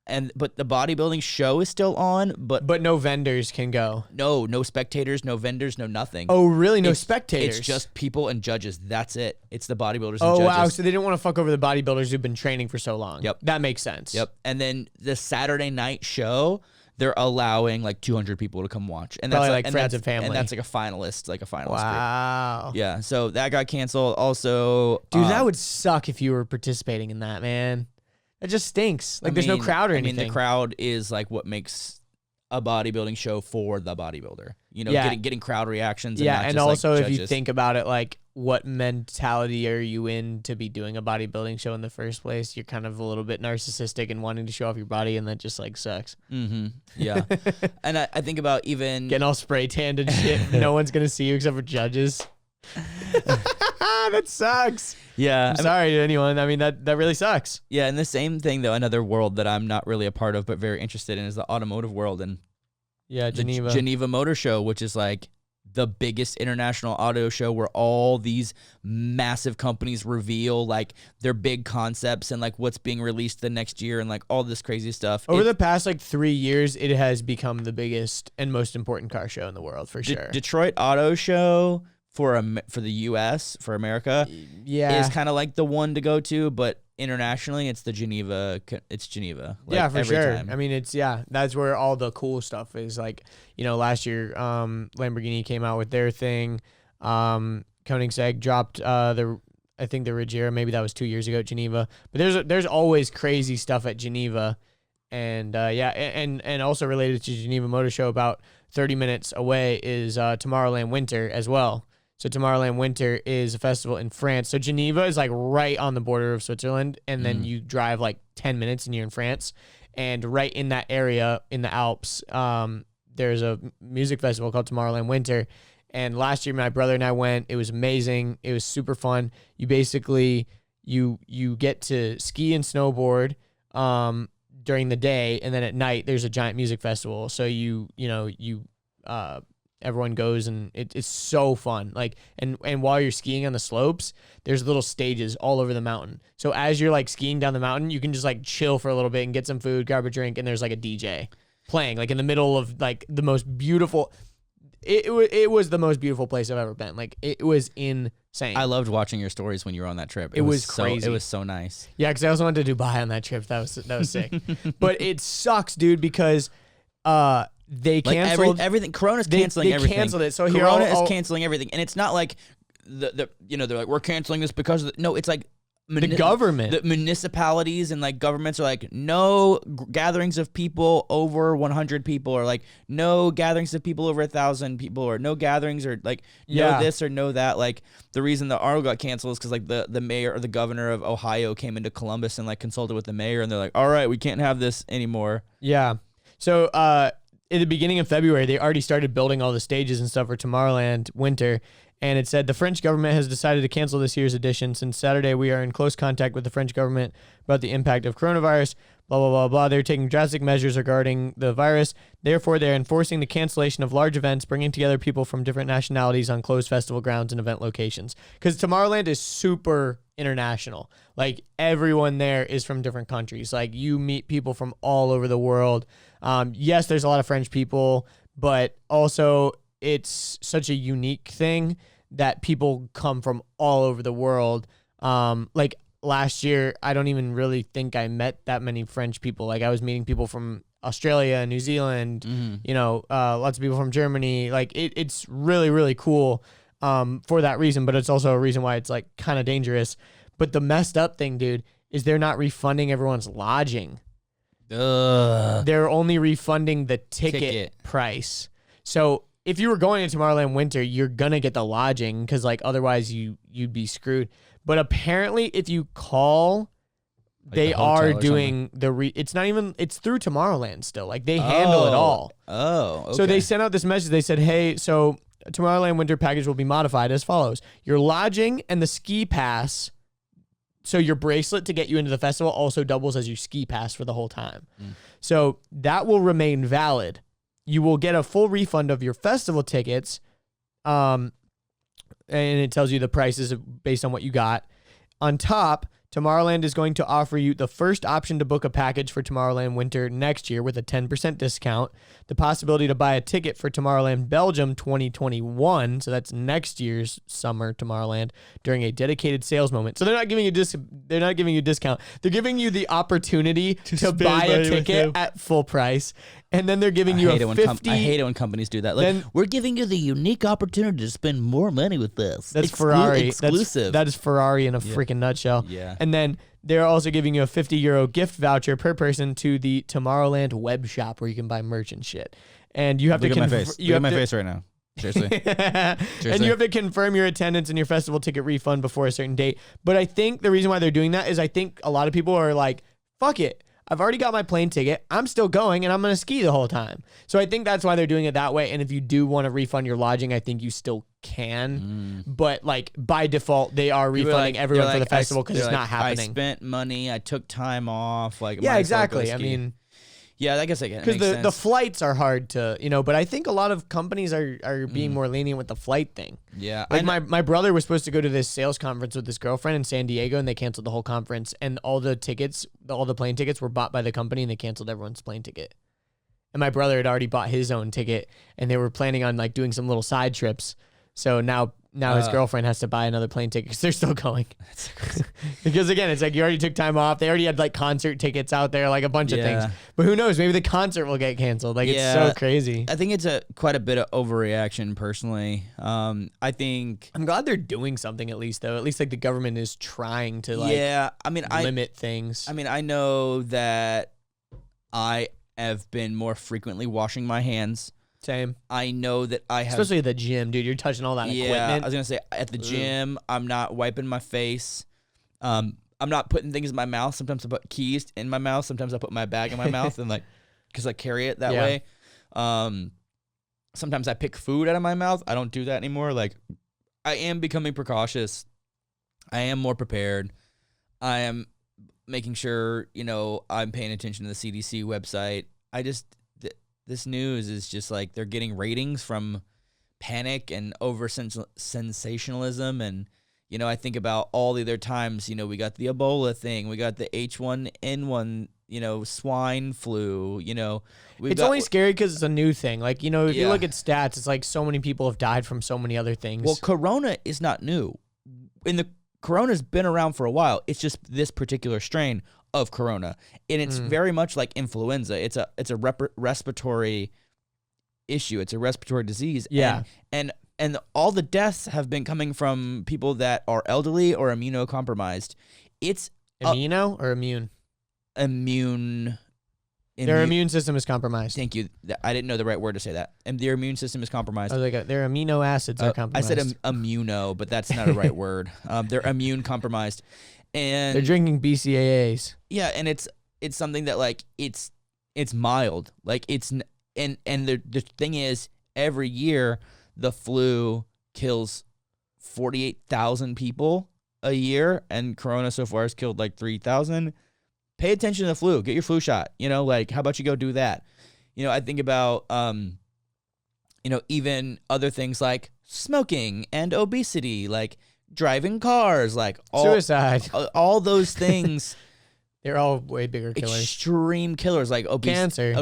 but the bodybuilding show is still on. But no vendors can go. No spectators, no vendors, no nothing. Oh, really? No spectators? It's just people and judges. That's it. It's the bodybuilders and judges. Oh, wow. So they didn't want to fuck over the bodybuilders who've been training for so long. Yep. That makes sense. Yep. And then the Saturday night show, they're allowing like 200 people to come watch. And probably that's like friends and family. And that's like a finalist Wow. group. Yeah. So that got canceled. Also, dude, that would suck if you were participating in that, man. That just stinks. Like there's no crowd or anything. I mean, the crowd is like what makes a bodybuilding show for the bodybuilder. You know, getting crowd reactions. And not and just, also like, if you think about it, like what mentality are you in to be doing a bodybuilding show in the first place? You're kind of a little bit narcissistic and wanting to show off your body, and that just like sucks. Mm-hmm. Yeah. And I think about even getting all spray tanned and shit. No one's gonna see you except for judges. That sucks. Yeah. I'm sorry to anyone. I mean, that really sucks. Yeah, and the same thing though, another world that I'm not really a part of but very interested in is the automotive world, and Geneva. Geneva Motor Show, which is like the biggest international auto show where all these massive companies reveal like their big concepts and like what's being released the next year and like all this crazy stuff. Over the past like 3 years, it has become the biggest and most important car show in the world for sure. Detroit Auto Show for the U.S., for America, is kind of like the one to go to, but internationally, it's Geneva. Like, for sure. Time. I mean, that's where all the cool stuff is. Like, you know, last year, Lamborghini came out with their thing. Koenigsegg dropped I think the Regera. Maybe that was 2 years ago at Geneva. But there's always crazy stuff at Geneva, and and also related to Geneva Motor Show, about 30 minutes away is Tomorrowland Winter as well. So Tomorrowland Winter is a festival in France. So Geneva is like right on the border of Switzerland, and then you drive like 10 minutes and you're in France. And right in that area in the Alps, there's a music festival called Tomorrowland Winter. And last year my brother and I went. It was amazing. It was super fun. You basically you get to ski and snowboard during the day, and then at night there's a giant music festival. So everyone goes, and it's so fun. Like, and while you're skiing on the slopes, there's little stages all over the mountain. So as you're like skiing down the mountain, you can just like chill for a little bit and get some food, grab a drink, and there's like a DJ playing like in the middle of like the most beautiful. It was the most beautiful place I've ever been. Like, it was insane. I loved watching your stories when you were on that trip. It was crazy. It was so nice. Yeah, because I also went to Dubai on that trip. That was sick. But it sucks, dude, because they canceled everything. Corona's canceling everything. They canceled it. So Corona is canceling everything, and it's not like they're like, we're canceling this because of no. It's like the government, the municipalities and like governments are like, no gatherings of people over 100 people, or like no gatherings of people over 1,000 people, or no gatherings, or like no this or no that. Like, the reason the Arnold got canceled is because like the mayor or the governor of Ohio came into Columbus and like consulted with the mayor, and they're like, all right, we can't have this anymore. Yeah. So in the beginning of February, they already started building all the stages and stuff for Tomorrowland Winter. And it said, the French government has decided to cancel this year's edition. Since Saturday, we are in close contact with the French government about the impact of coronavirus. blah, blah, blah, blah. They're taking drastic measures regarding the virus. Therefore, they're enforcing the cancellation of large events, bringing together people from different nationalities on closed festival grounds and event locations. Because Tomorrowland is super international. Like, everyone there is from different countries. Like, you meet people from all over the world. Yes, there's a lot of French people, but also it's such a unique thing that people come from all over the world. Like, last year, I don't even really think I met that many French people. Like, I was meeting people from Australia and New Zealand, lots of people from Germany. Like, it's really, really cool for that reason, but it's also a reason why it's, like, kind of dangerous. But the messed up thing, dude, is they're not refunding everyone's lodging. They're only refunding the ticket price. So if you were going to Tomorrowland Winter, you're going to get the lodging because, like, otherwise you'd be screwed. But apparently, if you call, like they are doing it's not even, it's through Tomorrowland still. Like, they handle it all. Oh, okay. So they sent out this message. They said, hey, so Tomorrowland Winter package will be modified as follows. Your lodging and the ski pass, so your bracelet to get you into the festival also doubles as your ski pass for the whole time. So that will remain valid. You will get a full refund of your festival tickets. And it tells you the prices based on what you got. On top, Tomorrowland is going to offer you the first option to book a package for Tomorrowland Winter next year with a 10% discount, the possibility to buy a ticket for Tomorrowland Belgium 2021, so that's next year's summer Tomorrowland, during a dedicated sales moment. So they're not giving you a discount. They're giving you the opportunity to buy a ticket at full price. And then they're giving you a 50... I hate it when companies do that. Like, we're giving you the unique opportunity to spend more money with this. That's Ferrari. Exclusive. That is Ferrari in a freaking nutshell. Yeah. And then they're also giving you a €50 gift voucher per person to the Tomorrowland web shop where you can buy merch and shit. And you have Look to... at my face. Look at my face right now. Seriously. And you have to confirm your attendance and your festival ticket refund before a certain date. But I think the reason why they're doing that is I think a lot of people are like, fuck it. I've already got my plane ticket. I'm still going, and I'm going to ski the whole time. So I think that's why they're doing it that way. And if you do want to refund your lodging, I think you still can. But, like, by default, they are refunding everyone for the festival because it's not happening. I spent money. I took time off. Like, yeah, exactly. I mean... Yeah, I guess I get it. Because the flights are hard to, but I think a lot of companies are being more lenient with the flight thing. Yeah. Like my brother was supposed to go to this sales conference with his girlfriend in San Diego, and they canceled the whole conference, and all the plane tickets were bought by the company, and they canceled everyone's plane ticket. And my brother had already bought his own ticket, and they were planning on, like, doing some little side trips. So now his girlfriend has to buy another plane ticket because they're still going. That's so crazy. Because again, it's like you already took time off. They already had, like, concert tickets out there, like a bunch of things. But who knows? Maybe the concert will get canceled. Like, it's so crazy. I think it's quite a bit of overreaction, personally. I think I'm glad they're doing something at least, though. At least, like, the government is trying to, like, limit things. I mean, I know that I have been more frequently washing my hands. Same. I know that I have... Especially at the gym, dude. You're touching all that equipment. I was going to say, at the gym, I'm not wiping my face. I'm not putting things in my mouth. Sometimes I put keys in my mouth. Sometimes I put my bag in my mouth and, like, because I carry it that way. Sometimes I pick food out of my mouth. I don't do that anymore. Like, I am becoming precautious. I am more prepared. I am making sure, I'm paying attention to the CDC website. This news is just like they're getting ratings from panic and over sensationalism. And, I think about all the other times, we got the Ebola thing, we got the H1N1, swine flu, it's only scary because it's a new thing. Like, if you look at stats, it's like so many people have died from so many other things. Well, Corona is not new. Corona's been around for a while. It's just this particular strain of Corona, and it's very much like influenza. It's a respiratory issue. It's a respiratory disease. Yeah, and all the deaths have been coming from people that are elderly or immunocompromised. It's immuno or immune. Their immune system is compromised. Thank you. I didn't know the right word to say that. And their immune system is compromised. I was like, their amino acids are compromised. I said immuno, but that's not a right word. They're immune compromised. And they're drinking BCAAs. Yeah, and it's something that, like, it's mild. Like, and the thing is, every year the flu kills 48,000 people a year, and Corona so far has killed like 3,000. pay attention to the flu. Get your flu shot. You know, like, how about you go do that? You know, I think about, you know, even other things like smoking and obesity, like driving cars, like Suicide. all those things. They're all way bigger killers. Extreme killers, like Cancer.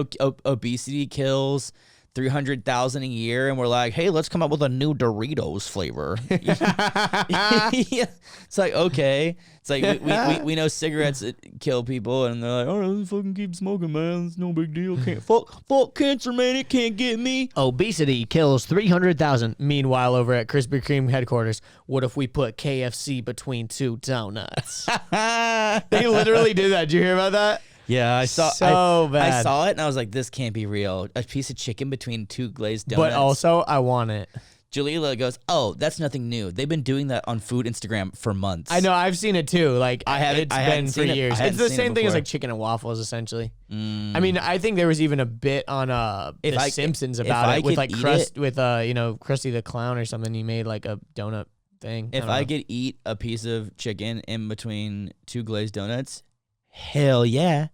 obesity kills 300,000 a year, and we're like, hey, let's come up with a new Doritos flavor. Yeah. It's like, okay. It's like we know cigarettes kill people, and they're like, oh, fucking keep smoking, man. It's no big deal. Can't fuck cancer, man. It can't get me. Obesity kills 300,000. Meanwhile, over at Krispy Kreme headquarters, what if we put KFC between two donuts? They literally did that. Did you hear about that? Yeah, I saw. bad. I saw it, and I was like, this can't be real. A piece of chicken between two glazed donuts. But also, I want it. Jalila goes, oh, that's nothing new. They've been doing that on food Instagram for months. I know. I've seen it too. Like, I hadn't been for seen it. years. I hadn't It's the seen it same thing as before. like chicken and waffles, essentially. Mm. I mean, I think there was even a bit on The Simpsons about it with like Krusty the Clown or something. He made like a donut thing. If I could eat a piece of chicken in between two glazed donuts, hell yeah,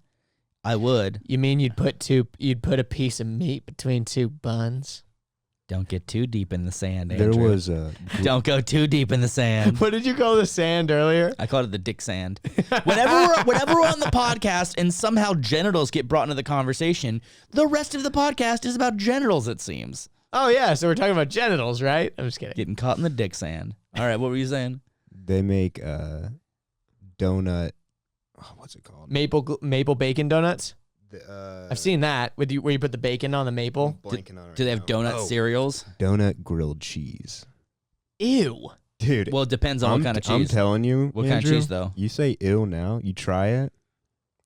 I would. You mean you'd put a piece of meat between two buns? Don't get too deep in the sand, There Andrew. was a Don't go too deep in the sand. What did you call the sand earlier? I called it the dick sand. Whenever we're on the podcast and somehow genitals get brought into the conversation, the rest of the podcast is about genitals, it seems. Oh yeah, so we're talking about genitals, right? I'm just kidding. Getting caught in the dick sand. All right, what were you saying? they make donut. What's it called? Maple bacon donuts. I've seen that where you put the bacon on the maple. Do they have donut cereals? Donut grilled cheese. Ew. Dude. Well, it depends on what kind of cheese. I'm telling you. What Andrew, kind of cheese, though? You say ew now, you try it,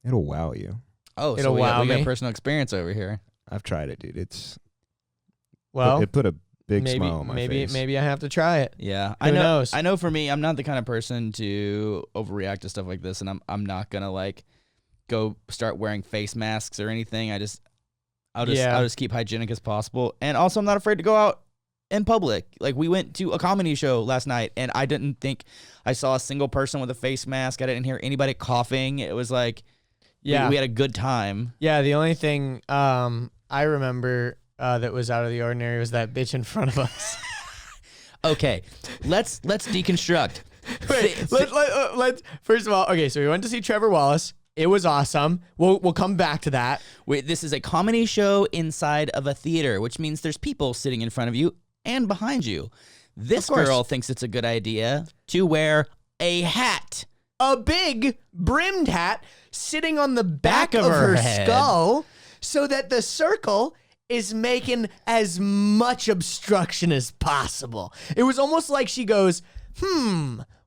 it'll wow you. Oh, It'll so wow we got me. personal experience over here. I've tried it, dude. Well, It put a big smile on my face. Maybe I have to try it. Yeah, Who knows? I know. For me, I'm not the kind of person to overreact to stuff like this, and I'm not gonna like go start wearing face masks or anything. I'll just keep hygienic as possible, and also I'm not afraid to go out in public. Like, we went to a comedy show last night, and I didn't think I saw a single person with a face mask. I didn't hear anybody coughing. It was like, we had a good time. Yeah, the only thing I remember that was out of the ordinary was that bitch in front of us. Okay, let's deconstruct. Wait, let's first of all, okay, so we went to see Trevor Wallace. It was awesome. We'll come back to that. Wait, this is a comedy show inside of a theater, which means there's people sitting in front of you and behind you. This girl thinks it's a good idea to wear a hat. A big brimmed hat sitting on the back of her her head. skull so that the circle is making as much obstruction as possible. It was almost like she goes,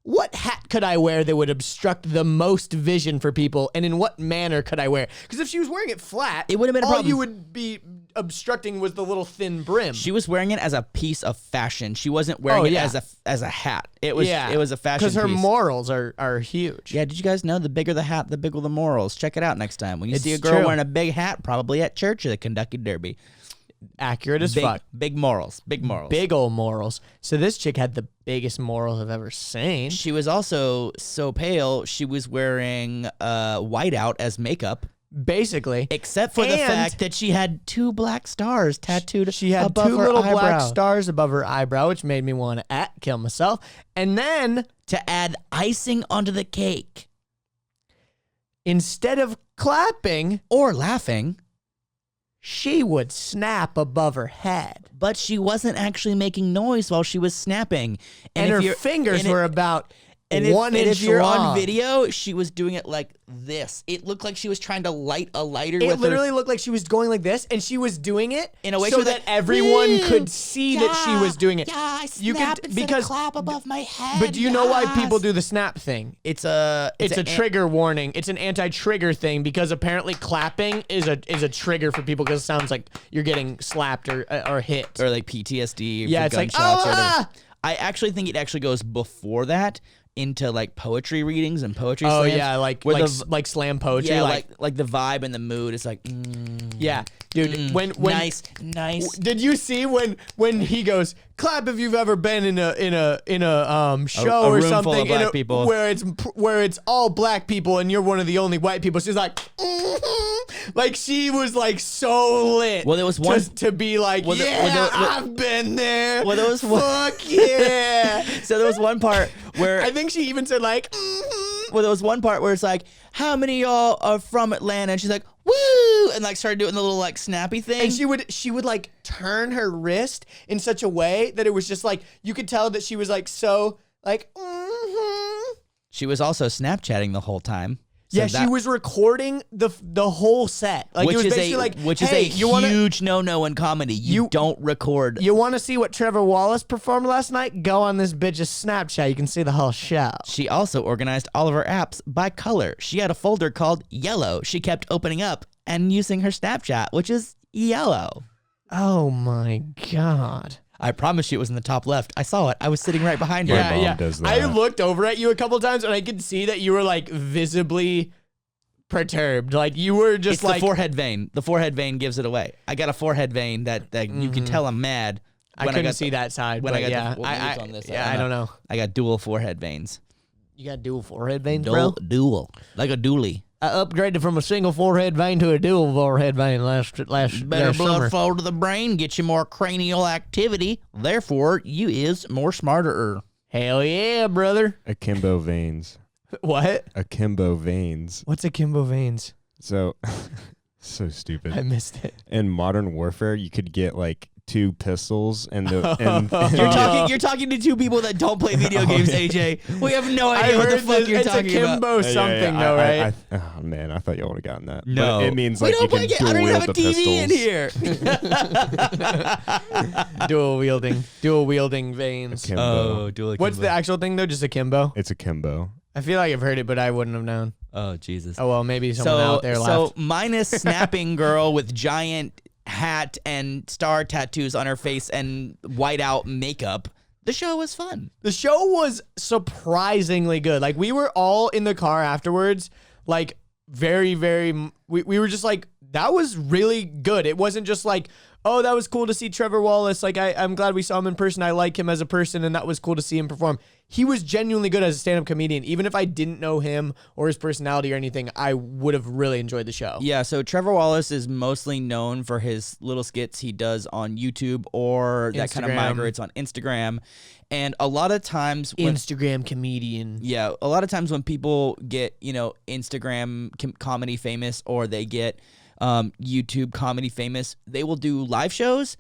what hat could I wear that would obstruct the most vision for people, and in what manner could I wear? Because if she was wearing it flat, it would have been a all problem. you would be obstructing was the little thin brim. She was wearing it as a piece of fashion. She wasn't wearing it as a hat. It was a fashion piece. Because her morals are huge. Yeah, did you guys know the bigger the hat, the bigger the morals? Check it out next time. When you It's see a girl true. wearing a big hat, probably at church or the Kentucky Derby. Accurate as fuck. Big morals. Big morals. Big old morals. So this chick had the biggest morals I've ever seen. She was also so pale, she was wearing whiteout as makeup. Basically. Except for the fact that she had 2 black stars tattooed She had above 2 her little eyebrow. black stars above her eyebrow, which made me want to kill myself. And then, to add icing onto the cake. instead of clapping, Or laughing. she would snap above her head. But she wasn't actually making noise while she was snapping. And if her you're- fingers and were if- about and if, 1 and inch if you're long. on video, she was doing it like this. It looked like she was trying to light a lighter It with literally her. looked like she was going like this, and she was doing it In a way so so that that- everyone Woo! could see that she was doing it. Yeah, I You snap could- instead because- of clap above my head. But do you know why people yes. do the snap thing? It's a Trigger warning. It's an anti-trigger thing because apparently clapping is a trigger for people because it sounds like you're getting slapped or hit. or like PTSD. Yeah, for it's like, gunshots or oh, whatever. ah! I actually think it actually goes before that. into like poetry readings and poetry Oh slams. yeah, like slam poetry. Yeah, like the vibe and the mood. It's like, yeah, dude. When nice. Did you see when he goes, clap if you've ever been in a show a or room full of something black people. where it's all black people and you're one of the only white people. She's like, like she was like so lit. Well, there was one to be like, I've been there. Well, there was fuck yeah. So there was one part where I think she even said like, well, there was one part where it's like, how many of y'all are from Atlanta? And she's like, woo, and like started doing the little like snappy thing. And she would like turn her wrist in such a way that it was just like you could tell that she was like so like. She was also Snapchatting the whole time. So yeah, she was recording the whole set. Like it was basically like, which is a huge no-no in comedy. You don't record. You want to see what Trevor Wallace performed last night? Go on this bitch's Snapchat. You can see the whole show. She also organized all of her apps by color. She had a folder called Yellow. She kept opening up and using her Snapchat, which is yellow. Oh my God. I promise you it was in the top left. I saw it. I was sitting right behind her. My mom does that. I looked over at you a couple times and I could see that you were like visibly perturbed. Like you were just it's like the forehead vein. The forehead vein gives it away. I got a forehead vein that you can tell I'm mad. I couldn't see that side. When but I got yeah, the leaves on this. I don't know. I got dual forehead veins. You got dual forehead veins, bro? Dual. Like a dually. I upgraded from a single forehead vein to a dual forehead vein last Better blood summer. flow to the brain, get you more cranial activity. Therefore, you is more smarter. Hell yeah, brother. Akimbo veins. What? Akimbo veins. What's akimbo veins? So, so stupid. I missed it. In Modern Warfare, you could get like 2 pistols and You're talking to 2 people that don't play video games, AJ. We have no idea what the fuck you're talking about. It's akimbo something though, right? Oh man, I thought y'all would have gotten that. No, but it means we like don't you can I don't even have a dual wield the TV pistols. in here. dual wielding veins. Akimbo. Oh, dual akimbo. What's the actual thing though? Just akimbo? It's akimbo. I feel like I've heard it, but I wouldn't have known. Oh Jesus. Oh well, maybe someone out there laughed. So minus snapping girl with giant hat and star tattoos on her face and whiteout makeup, the show was fun. The show was surprisingly good. Like we were all in the car afterwards, like very, very. We were just like, that was really good. It wasn't just like, oh, that was cool to see Trevor Wallace. Like I'm glad we saw him in person. I like him as a person, and that was cool to see him perform. He was genuinely good as a stand-up comedian. Even if I didn't know him or his personality or anything, I would have really enjoyed the show. Yeah, so Trevor Wallace is mostly known for his little skits he does on YouTube or that kind of migrates on Instagram. And a lot of times Instagram comedian. Yeah, a lot of times when people get, Instagram comedy famous or they get YouTube comedy famous, they will do live shows,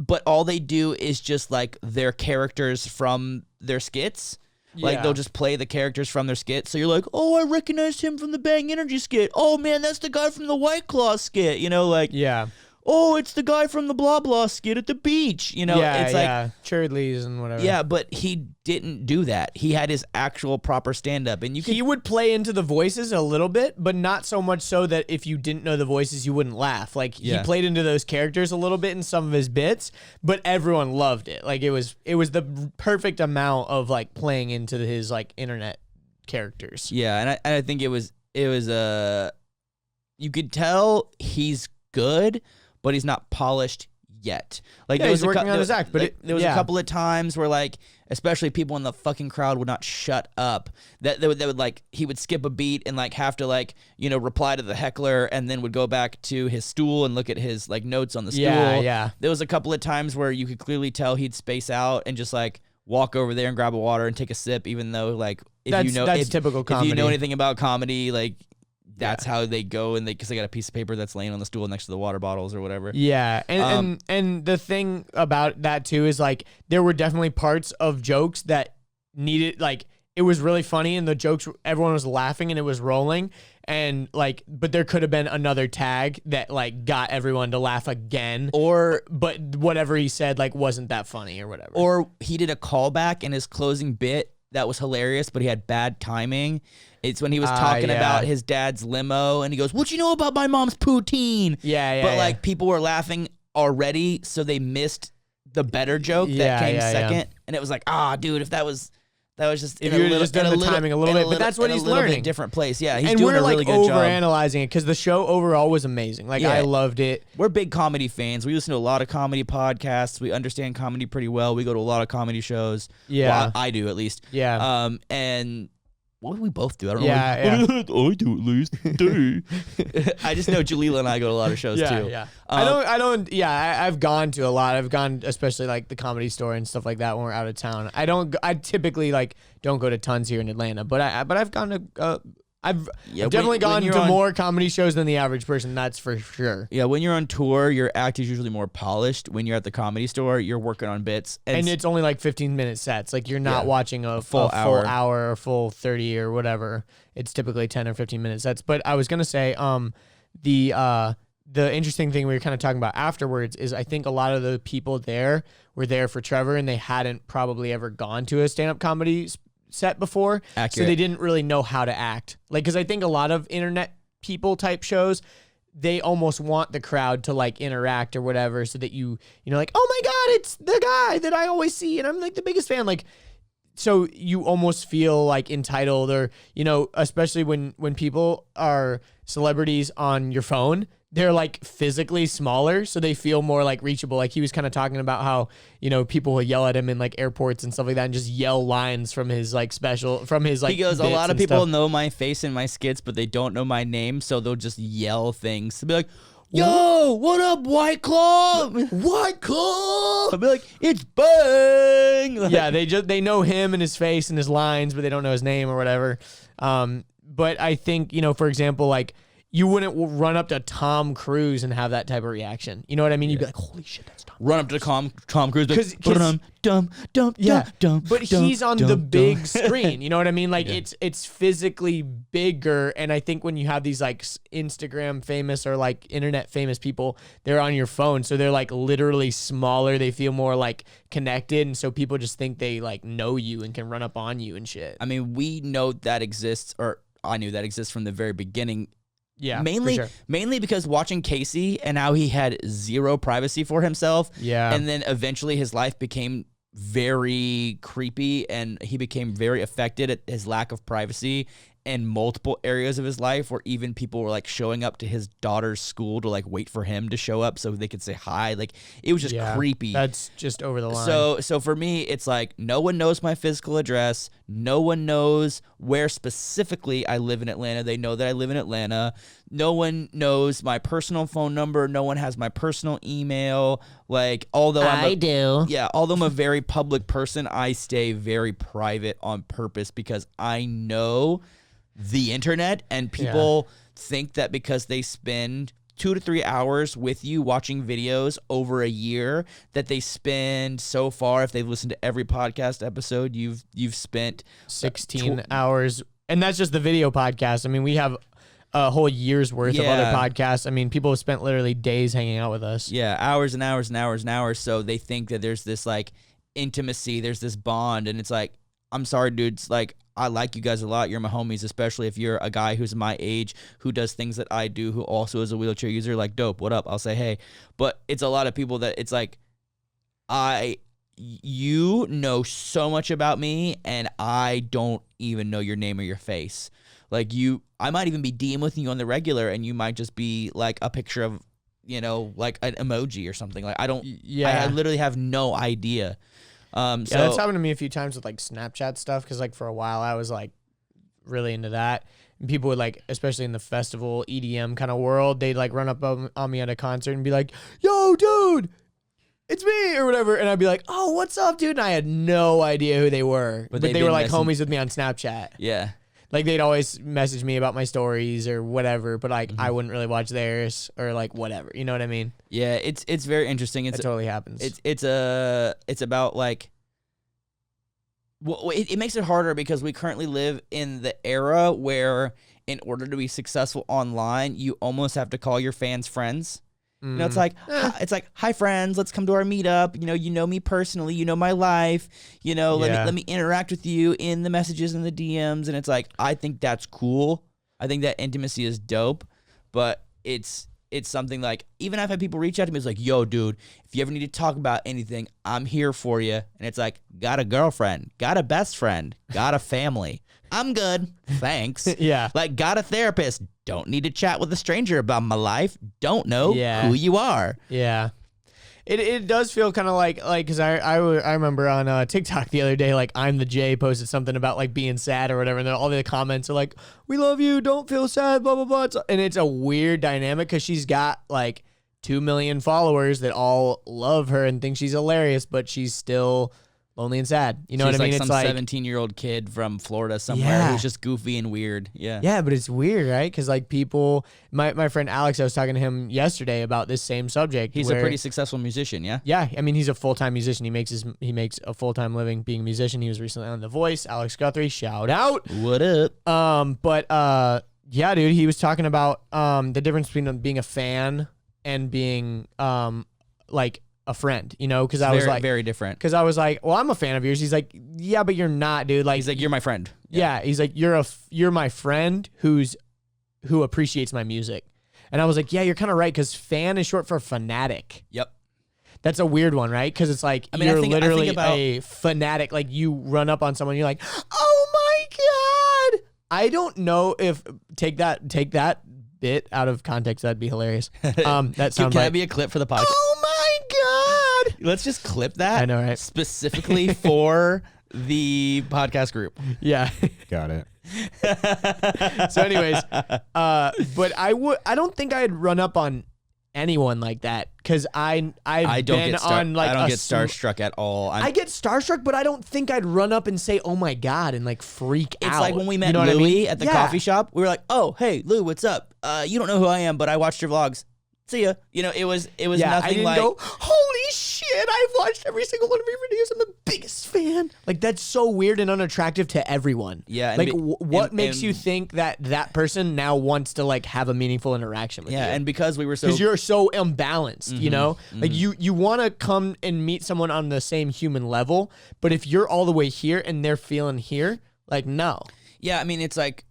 but all they do is just like their characters from their skits. Like they'll just play the characters from their skits. So you're like, oh, I recognized him from the Bang Energy skit. Oh man, that's the guy from the White Claw skit. Yeah. Oh, it's the guy from the blah blah skit at the beach. It's like Churdleys and whatever. Yeah, but he didn't do that. He had his actual proper stand-up, and he would play into the voices a little bit, but not so much so that if you didn't know the voices, you wouldn't laugh. Like he played into those characters a little bit in some of his bits, but everyone loved it. Like it was the perfect amount of like playing into his like internet characters. Yeah, and I think it was you could tell he's good, but he's not polished yet. Like he's working on his act, but there was a couple of times where like, especially people in the fucking crowd would not shut up. That they would like, he would skip a beat and like have to like, reply to the heckler and then would go back to his stool and look at his like notes on the stool. Yeah. There was a couple of times where you could clearly tell he'd space out and just like walk over there and grab a water and take a sip, even though like, that's typical comedy. If you know anything about comedy, like, that's how they go, and because they got a piece of paper that's laying on the stool next to the water bottles or whatever. Yeah, and the thing about that too is like there were definitely parts of jokes that needed like it was really funny and the jokes everyone was laughing and it was rolling and like but there could have been another tag that like got everyone to laugh again but whatever he said like wasn't that funny or whatever. Or he did a callback in his closing bit that was hilarious, but he had bad timing. It's when he was talking about his dad's limo, and he goes, "What you know about my mom's poutine?" Yeah. But like people were laughing already, so they missed the better joke that came second, and it was like, dude, if that was That was just if you would have just done the timing a little bit, but that's what he's learning. Different place, yeah. He's and doing we're a really good job. overanalyzing it because the show overall was amazing. Like I loved it. We're big comedy fans. We listen to a lot of comedy podcasts. We understand comedy pretty well. We go to a lot of comedy shows. Yeah, well, I do at least. Yeah. And what do we both do? I don't know. Yeah. I do at least. I just know Jalila and I go to a lot of shows too. Yeah. I've gone to a lot. I've gone, especially like the Comedy Store and stuff like that when we're out of town. I typically like don't go to tons here in Atlanta, but I've gone to. I've definitely gone to more comedy shows than the average person. That's for sure. Yeah, when you're on tour, your act is usually more polished. When you're at the Comedy Store, you're working on bits, and it's only like 15-minute sets. Like you're not watching a full hour or full 30 or whatever. It's typically 10 or 15-minute sets. But I was gonna say, the interesting thing we were kind of talking about afterwards is I think a lot of the people there were there for Trevor, and they hadn't probably ever gone to a stand-up comedy set before. Accurate. So they didn't really know how to act. Like, because I think a lot of internet people type shows, they almost want the crowd to like interact or whatever, so that you know, like, oh my God, it's the guy that I always see, and I'm like the biggest fan. Like, so you almost feel like entitled, or, you know, especially when people are celebrities on your phone, they're like physically smaller, so they feel more like reachable. Like he was kind of talking about how, you know, people will yell at him in like airports and stuff like that, and just yell lines from his like special, from his like. He goes, a lot of people know my face and my skits, but they don't know my name, so they'll just yell things. They'll be like, yo, what up, White Claw? White Claw. I'll be like, it's Bang. Like, yeah, they know him and his face and his lines, but they don't know his name or whatever. But I think, you know, for example, like, you wouldn't run up to Tom Cruise and have that type of reaction. You know what I mean? You'd be like, holy shit, that's Tom Cruise. Run up to Tom Cruise. But he's on the big screen. You know what I mean? Like, it's physically bigger. And I think when you have these like Instagram famous or like internet famous people, they're on your phone. So they're like literally smaller. They feel more like connected. And so people just think they like know you and can run up on you and shit. I mean, we know that exists, or I knew that exists from the very beginning. Yeah, mainly because watching Casey and how he had zero privacy for himself. Yeah. And then eventually his life became very creepy, and he became very affected at his lack of privacy in multiple areas of his life, where even people were like showing up to his daughter's school to like wait for him to show up so they could say hi. Like, it was just creepy. That's just over the line. So for me, it's like, no one knows my physical address. No one knows where specifically I live in Atlanta. They know that I live in Atlanta. No one knows my personal phone number. No one has my personal email. Like, although I do. Yeah, although I'm a very public person, I stay very private on purpose, because I know the internet, and people think that because they spend 2 to 3 hours with you watching videos over a year, that they spend so far, if they've listened to every podcast episode, you've spent 16 hours. And that's just the video podcast. I mean, we have a whole year's worth of other podcasts. I mean, people have spent literally days hanging out with us. Yeah, hours and hours and hours and hours. So they think that there's this like intimacy, there's this bond, and it's like, I'm sorry, dudes. Like, I like you guys a lot. You're my homies, especially if you're a guy who's my age, who does things that I do, who also is a wheelchair user. Like, dope, what up? I'll say hey. But it's a lot of people that it's like, you know so much about me, and I don't even know your name or your face. Like, I might even be DMing with you on the regular, and you might just be like a picture of, you know, like an emoji or something. Like, I literally have no idea. So that's happened to me a few times with like Snapchat stuff, because like for a while I was like really into that, and people would like, especially in the festival EDM kind of world, they'd like run up on me at a concert and be like, yo dude, it's me, or whatever, and I'd be like, oh, what's up, dude? And I had no idea who they were, but they were like homies with me on Snapchat. Yeah, like they'd always message me about my stories or whatever, but like I wouldn't really watch theirs or like whatever. You know what I mean? Yeah, it's very interesting. It totally happens. It's about like, well, it makes it harder because we currently live in the era where, in order to be successful online, you almost have to call your fans friends. You know, it's like, hi friends, let's come to our meetup. You know me personally, you know my life. You know, let me interact with you in the messages and the DMs. And it's like, I think that's cool. I think that intimacy is dope, but it's it's something like, even I've had people reach out to me, it's like, yo, dude, if you ever need to talk about anything, I'm here for you. And it's like, got a girlfriend, got a best friend, got a family. I'm good. Thanks. Yeah. Like, got a therapist. Don't need to chat with a stranger about my life. Don't know who you are. Yeah. It does feel kind of like because I remember on TikTok the other day, like I'm the J posted something about like being sad or whatever, and then all the comments are like, we love you, don't feel sad, blah blah blah. And it's a weird dynamic because she's got like 2 million followers that all love her and think she's hilarious, but she's still lonely and sad. You know what I mean? Like it's some like 17-year-old kid from Florida somewhere who's just goofy and weird. Yeah. Yeah, but it's weird, right? Because like people, my friend Alex, I was talking to him yesterday about this same subject. He's a pretty successful musician, yeah? Yeah, I mean, he's a full-time musician. He makes a full-time living being a musician. He was recently on The Voice. Alex Guthrie, shout out. What up? Yeah, dude, he was talking about the difference between being a fan and being like a friend, you know, because I was like very different. Because I was like, well, I'm a fan of yours. He's like, yeah, but you're not, dude. Like, he's like, you're my friend. Yeah, he's like, you're my friend who appreciates my music. And I was like, yeah, you're kind of right, because fan is short for fanatic. Yep. That's a weird one, right? Because it's like, you're literally a fanatic. Like, you run up on someone, you're like, oh my God. I don't know if take that bit out of context, that'd be hilarious. That sounds Can that be a clip for the podcast? Oh my God. Let's just clip that. I know, right? Specifically for the podcast group. Yeah. Got it. So anyways, but I don't think I'd run up on anyone like that, because I don't get starstruck at all. I get starstruck, but I don't think I'd run up and say, oh my God, and like freak out. It's like when we met Louie at the coffee shop. We were like, oh, hey, Lou, what's up? You don't know who I am, but I watched your vlogs. See ya. You know, it was nothing I didn't like, go, holy shit, I've watched every single one of your videos. I'm the biggest fan. Like, that's so weird and unattractive to everyone. Yeah. Like, what makes you think that person now wants to like have a meaningful interaction with you? Yeah, and because we were because you're so imbalanced, you know? Like, you want to come and meet someone on the same human level, but if you're all the way here and they're feeling here, like, no. Yeah, I mean, it's like,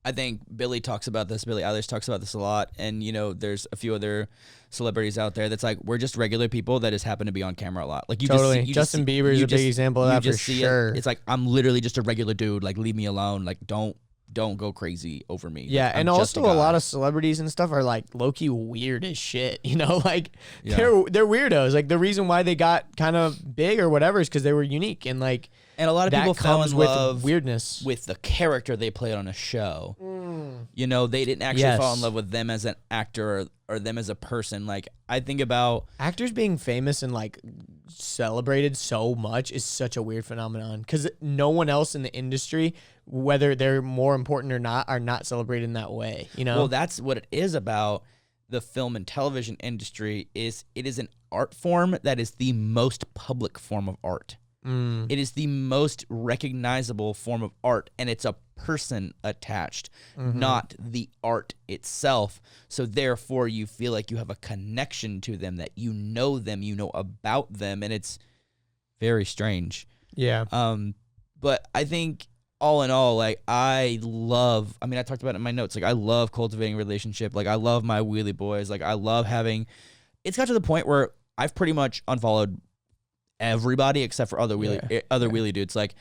I think Billie Eilish talks about this a lot, and you know, there's a few other celebrities out there that's like, we're just regular people that just happen to be on camera a lot. Like, you Justin Bieber is a big example of that for sure. It's like, I'm literally just a regular dude. Like, leave me alone. Like, don't go crazy over me. Yeah, like, and also a lot of celebrities and stuff are like low-key weird as shit, you know? Like, they're weirdos. Like, the reason why they got kind of big or whatever is because they were unique, and like, and a lot of people fell in love with weirdness, with the character they played on a show. You know, they didn't actually fall in love with them as an actor or them as a person. Like, I think about actors being famous and like celebrated so much is such a weird phenomenon, because no one else in the industry, whether they're more important or not, are not celebrated in that way. You know, well, that's what it is about the film and television industry. It is an art form that is the most public form of art. It is the most recognizable form of art, and it's a person attached, not the art itself. So therefore, you feel like you have a connection to them, that you know them, you know about them, and it's very strange. Yeah. But I think all in all, like, I talked about it in my notes. Like, I love cultivating a relationship. Like, I love my wheelie boys. Like, I love having. It's got to the point where I've pretty much unfollowed everybody except for other wheelie dudes, like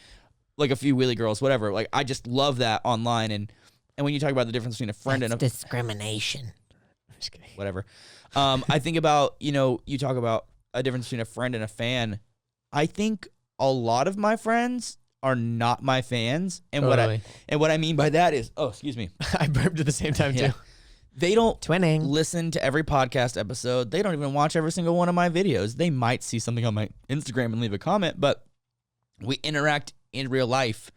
a few wheelie girls, whatever. Like, I just love that online, and when you talk about the difference between a friend and a discrimination, I'm just kidding. Whatever. I think about, you know, you talk about a difference between a friend and a fan. I think a lot of my friends are not my fans, and what I mean by that is, oh, excuse me, I burped at the same time too. They don't listen to every podcast episode. They don't even watch every single one of my videos. They might see something on my Instagram and leave a comment, but we interact in real life.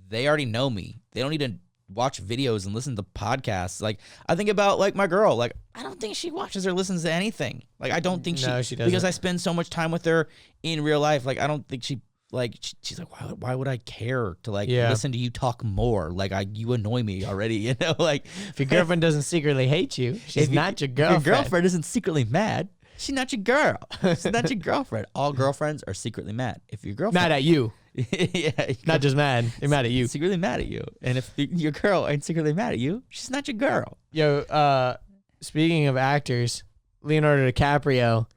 They already know me. They don't need to watch videos and listen to podcasts. Like, I think about, like, my girl. Like, I don't think she watches or listens to anything. Like, I don't think she doesn't. Because I spend so much time with her in real life. Like, I don't think she... Like, she's like, why would I care to, like, listen to you talk more? Like, you annoy me already, you know? Like, if your girlfriend doesn't secretly hate you, she's not your girlfriend. If your girlfriend isn't secretly mad, she's not your girl. She's not your girlfriend. All girlfriends are secretly mad. If your girlfriend... Mad at you. Yeah. Not just mad. They're mad at you. Secretly mad at you. And if your girl ain't secretly mad at you, she's not your girl. Yo, speaking of actors, Leonardo DiCaprio,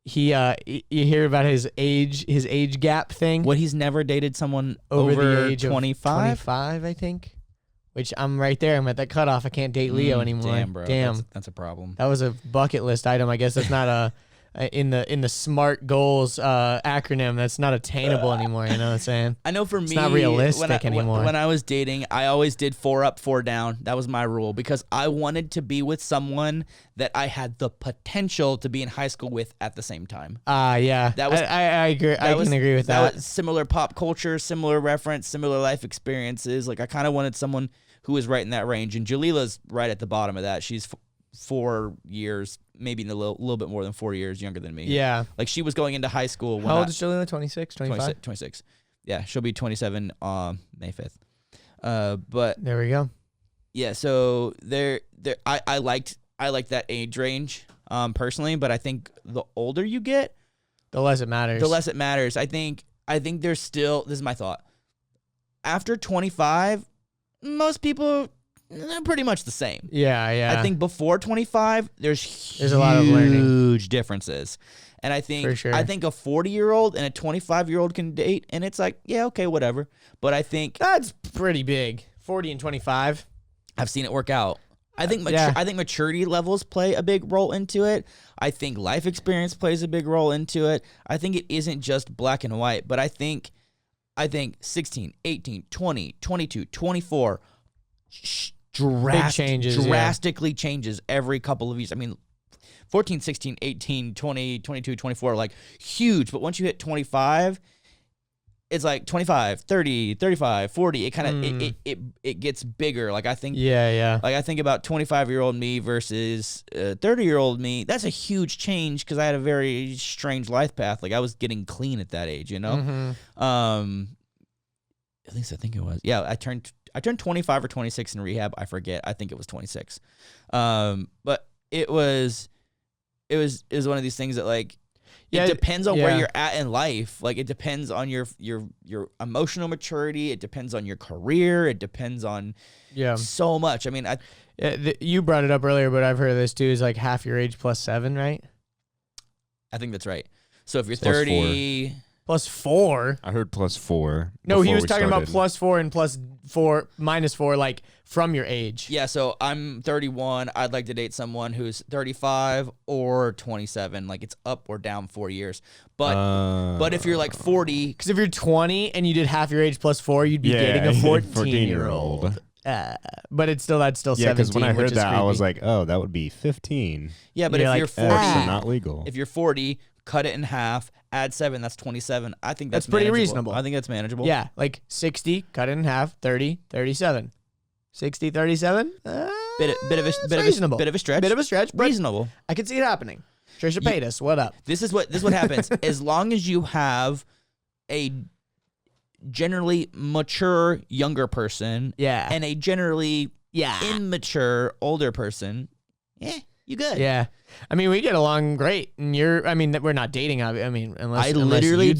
you hear about his age gap thing. What, he's never dated someone over the age 25? of 25, I think. Which I'm right there. I'm at that cutoff. I can't date Leo anymore. Damn, bro. Damn. That's a problem. That was a bucket list item. I guess that's not in the SMART goals acronym. That's not attainable anymore. You know what I'm saying? I know for me, it's not realistic anymore. When I was dating, I always did 4 up, 4 down. That was my rule because I wanted to be with someone that I had the potential to be in high school with at the same time. Yeah. That was I agree. I can agree with that. That was similar pop culture, similar reference, similar life experiences. Like I kind of wanted someone who was right in that range, and Jalila's right at the bottom of that. She's 4 years, maybe a little bit more than 4 years younger than me. Yeah. Like she was going into high school. How old is Jalila? 26, 25? 26. Yeah, she'll be 27 on May 5th. But there we go. Yeah, so I liked that age range personally, but I think the older you get, the less it matters. The less it matters. I think there's still, this is my thought. After 25, most people, they're pretty much the same. Yeah. I think before 25, there's a lot of learning. Huge differences. And I think For sure. I think a 40-year-old and a 25-year-old can date, and it's like, yeah, okay, whatever. But I think that's pretty big. 40 and 25. I've seen it work out. I think maturity levels play a big role into it. I think life experience plays a big role into it. I think it isn't just black and white, but I think 16, 18, 20, 22, 24 drastically changes every couple of years. I mean, 14, 16, 18, 20, 22, 24 are like huge, but once you hit 25, it's like 25, 30, 35, 40. It kind of it gets bigger. Like I think Like I think about 25-year-old me versus 30-year-old me. That's a huge change because I had a very strange life path. Like I was getting clean at that age, you know. At least I think it was. Yeah, I turned 25 or 26 in rehab. I forget. I think it was 26. But it was one of these things that like. It depends on where you're at in life. Like it depends on your emotional maturity. It depends on your career. It depends on so much. I mean, you brought it up earlier, but I've heard of this too. Is like half your age plus 7, right? I think that's right. So if you're Plus 30, plus 4. I heard plus 4. No, he was talking about plus 4 and plus 4 minus 4, like from your age. Yeah, so I'm 31. I'd like to date someone who's 35 or 27. Like it's up or down 4 years. But if you're like 40, because if you're 20 and you did half your age plus 4, you'd be dating a 14-year-old. But that's still 17. Yeah, because when I heard that, creepy. I was like, oh, that would be 15. Yeah, but if you're 40, that's not legal. If you're 40, cut it in half, add 7, that's 27. I think that's pretty manageable. reasonable. I think that's manageable. Yeah, like 60, cut it in half, 30, 37. 60, 37? Bit of a stretch. Bit of a stretch, but reasonable. I can see it happening. Trisha Paytas, what up? This is what happens. As long as you have a generally mature younger person and a generally immature older person, you good. Yeah. I mean, we get along great, and we're not dating. I mean, unless I literally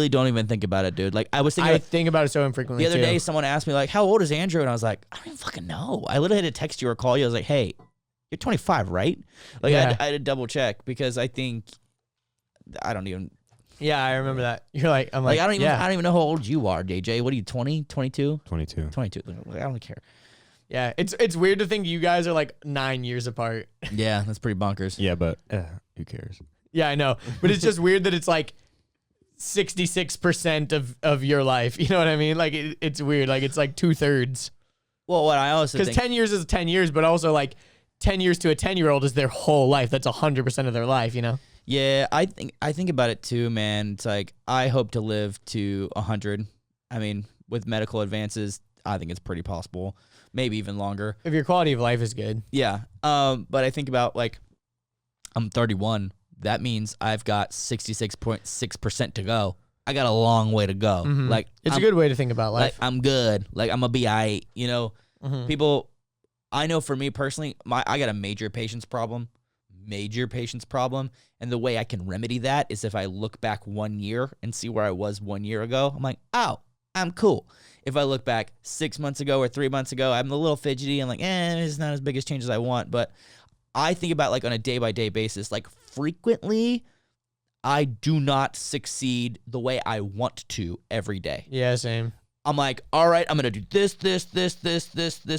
don't even think about it, dude. Like I was thinking, I think about it so infrequently. The other day, someone asked me like, "How old is Andrew?" And I was like, "I don't even fucking know." I literally had to text you or call you. I was like, "Hey, you're 25, right?" Like I had to double check because I think I don't even. Yeah, I remember that. You're like, I'm like, I don't even know how old you are, DJ. What are you, 20, 22? 22. 22. Like, I don't care. Yeah, it's weird to think you guys are like 9 years apart. Yeah, that's pretty bonkers. Yeah, but who cares? Yeah, I know. But it's just weird that it's like 66% of your life. You know what I mean? Like it's weird. Like it's like 2/3. Well, what I also think, because 10 years is 10 years, but also like 10 years to a 10-year-old is their whole life. That's 100% of their life. You know? Yeah, I think about it too, man. It's like I hope to live to 100. I mean, with medical advances, I think it's pretty possible. Maybe even longer. If your quality of life is good. Yeah. But I think about like I'm 31. That means I've got 66.6% to go. I got a long way to go. Mm-hmm. Like it's a good way to think about life. Like I'm good. Like I'm gonna be aight. You know, mm-hmm. People. I know for me personally, I got a major patience problem. And the way I can remedy that is if I look back 1 year and see where I was 1 year ago. I'm like, oh, I'm cool. If I look back 6 months ago or 3 months ago, I'm a little fidgety. I'm like, it's not as big as change as I want. But I think about like on a day-by-day basis, like frequently I do not succeed the way I want to every day. Yeah, same. I'm like, all right, I'm going to do this,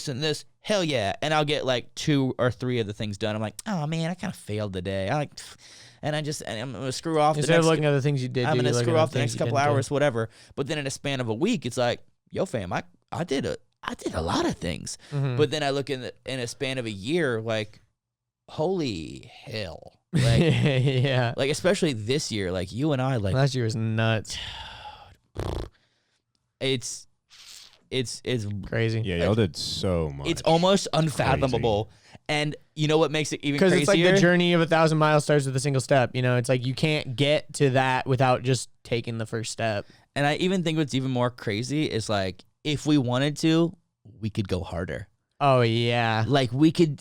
and this. Hell yeah. And I'll get like 2 or 3 of the things done. I'm like, oh man, I kind of failed today. And I'm going to screw off. Instead of looking at the things you did, I'm going to screw off the things next you couple didn't do. hours, whatever. But then in a span of a week, it's like, yo fam, I did a lot of things. Mhm. But then I look in a span of a year, like, holy hell. Like, yeah. like especially this year, like you and I, like Last year was nuts. it's Crazy. Yeah, y'all did so much. it's almost unfathomable. And you know what makes it even Because crazier? it's like the journey of 1,000 miles starts with a single step. You know, it's like you can't get to that without just taking the first step. And I even think what's even more crazy is like if we wanted to, we could go harder. Oh yeah. Like we could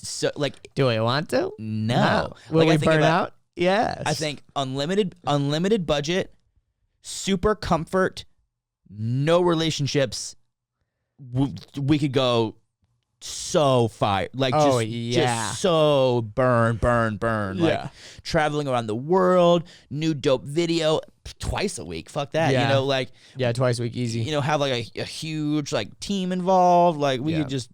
Do I want to? no. Will Like, I we think burn about- out? Yes. I think unlimited budget, super comfort, no relationships. We could go so fire, like Oh, just, yeah. just so burn. Yeah. Like traveling around the world, new dope video twice a week. Fuck that, Yeah. you know, like Yeah, twice a week, easy. you know, have like a huge like team involved. Like we Yeah. could just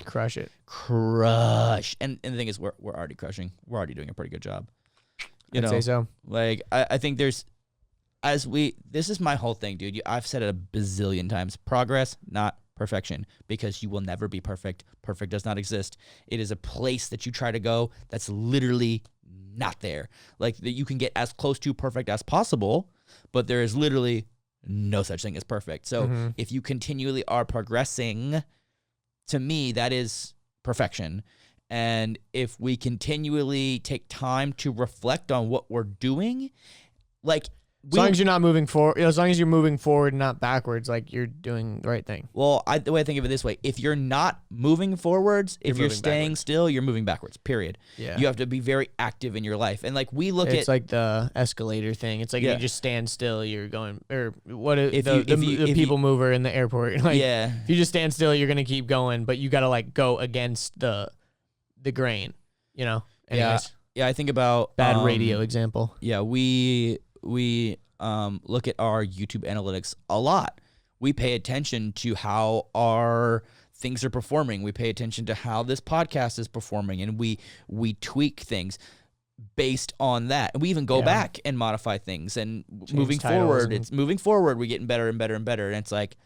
Crush it. crush. And the thing is, we're already crushing. We're already doing a pretty good job. You I'd know, say so. like I think there's this is my whole thing, dude. I've said it a bazillion times. Progress, not perfection, because you will never be perfect. Perfect does not exist. It is a place that you try to go that's literally not there. Like that you can get as close to perfect as possible, but there is literally no such thing as perfect. So Mhm. if you continually are progressing, to me, that is perfection. And if we continually take time to reflect on what we're doing, like As long as you're not moving forward, as long as you're moving forward, not backwards, like you're doing the right thing. well, the way I think of it this way, if you're not moving forwards, if You're you're moving staying backwards. still, you're moving backwards, period. Yeah. You have to be very active in your life. And like we look It's at, like the escalator thing. It's like Yeah. if you just stand still, you're going, or what? If The you- people mover in the airport. Like, yeah, if you just stand still, you're gonna keep going, but you gotta like go against the grain. You know. Anyways, yeah, I think about bad radio example. Yeah, we look at our YouTube analytics a lot. We pay attention to how our things are performing. We pay attention to how this podcast is performing, and we tweak things based on that. And we even go Yeah. back and modify things. And Change moving titles forward, and- it's moving forward. We're getting better and better and better. And it's like,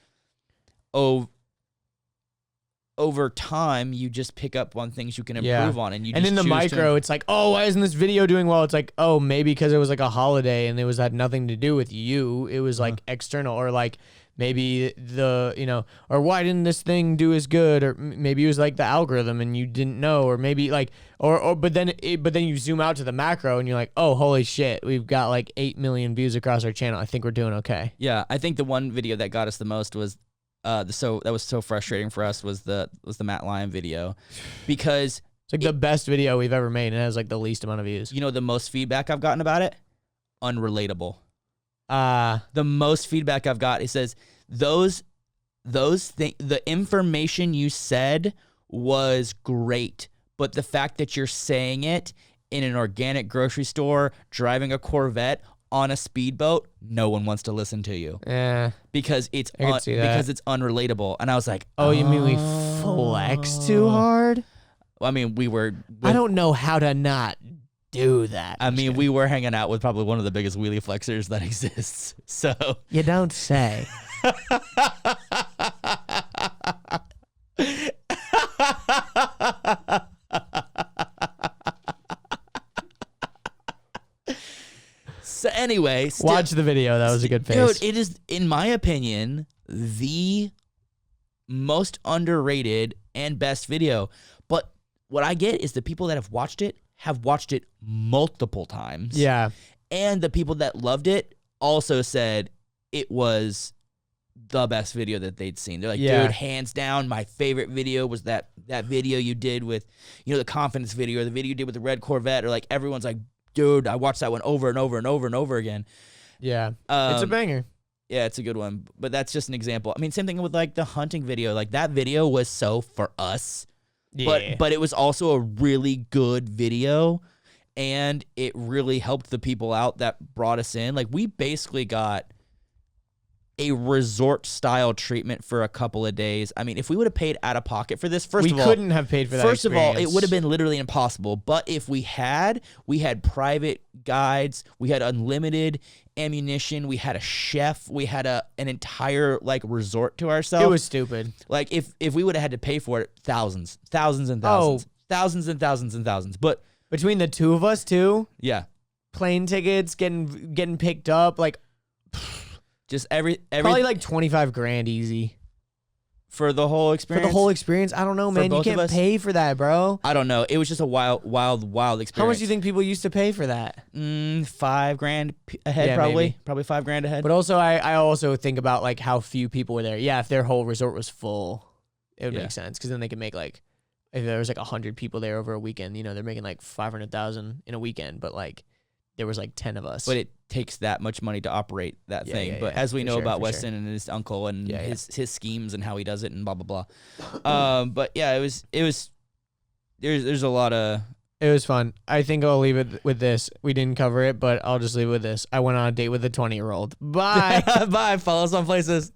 over time, you just pick up on things you can improve on, and you. And just in the choose micro, it's like, oh, why isn't this video doing well? It's like, oh, maybe because it was like a holiday and it had nothing to do with you. It was like external, or like maybe or why didn't this thing do as good? Or maybe it was like the algorithm and you didn't know, or maybe like, but then you zoom out to the macro and you're like, oh, holy shit, we've got like 8 million views across our channel. I think we're doing okay. Yeah, I think the one video that got us the most was that was so frustrating for us was the Matt Lyon video, because It's like the best video we've ever made and it has like the least amount of views. you know the most feedback I've gotten about it, unrelatable. Uh The most feedback I've got, it says those the information you said was great, but the fact that you're saying it in an organic grocery store, driving a Corvette on a speedboat, no one wants to listen to you yeah. because it's I can see that. because it's unrelatable. And I was like, Oh, you mean we flex too hard? I mean, I don't know how to not do that. I mean, we were hanging out with probably one of the biggest wheelie flexors that exists. So You don't say. so anyway, Watch the video. That was a good face. Dude, it is, in my opinion, the most underrated and best video. But what I get is the people that have watched it multiple times. Yeah. And the people that loved it also said it was the best video that they'd seen. They're like, Yeah. dude, hands down, my favorite video was that video you did with, the confidence video, or the video you did with the red Corvette, or like everyone's like, dude, I watched that one over and over and over and over again. Yeah. It's a banger. Yeah, it's a good one. But that's just an example. I mean, same thing with like the hunting video. Like that video was so for us. Yeah. But it was also a really good video, and it really helped the people out that brought us in. Like, we basically got a resort style treatment for a couple of days. I mean, if we would have paid out of pocket for this, we couldn't have paid for that. First of all, it experience. would have been literally impossible. But if we had private guides, we had unlimited ammunition, we had a chef, we had an entire like resort to ourselves. It was stupid. Like if we would have had to pay for it, thousands and thousands and thousands. But Between the two of us too, yeah, plane tickets, getting picked up, like just every probably like $25,000 easy for the whole for experience. the whole experience. I don't know, man. You both of can't us? pay for that, bro. I don't know. It was just a wild experience. How much do you think people used to pay for that? $5,000 ahead, Yeah, probably. maybe. Probably $5,000 ahead. But also, I also think about like how few people were there. Yeah, if their whole resort was full, it would Yeah. make sense because then they could make like if there was like 100 people there over a weekend, you know, they're making like 500,000 in a weekend. But like there was like 10 of us. But it takes that much money to operate that Yeah, thing. yeah, but yeah, as we for know sure, about for Weston and his uncle and Yeah, yeah. his schemes and how he does it and blah blah blah. But yeah, it was there's a lot of It was fun. I think I'll leave it with this. We didn't cover it, but I'll just leave it with this. I went on a date with a 20-year-old. Bye. Bye. Follow us on places.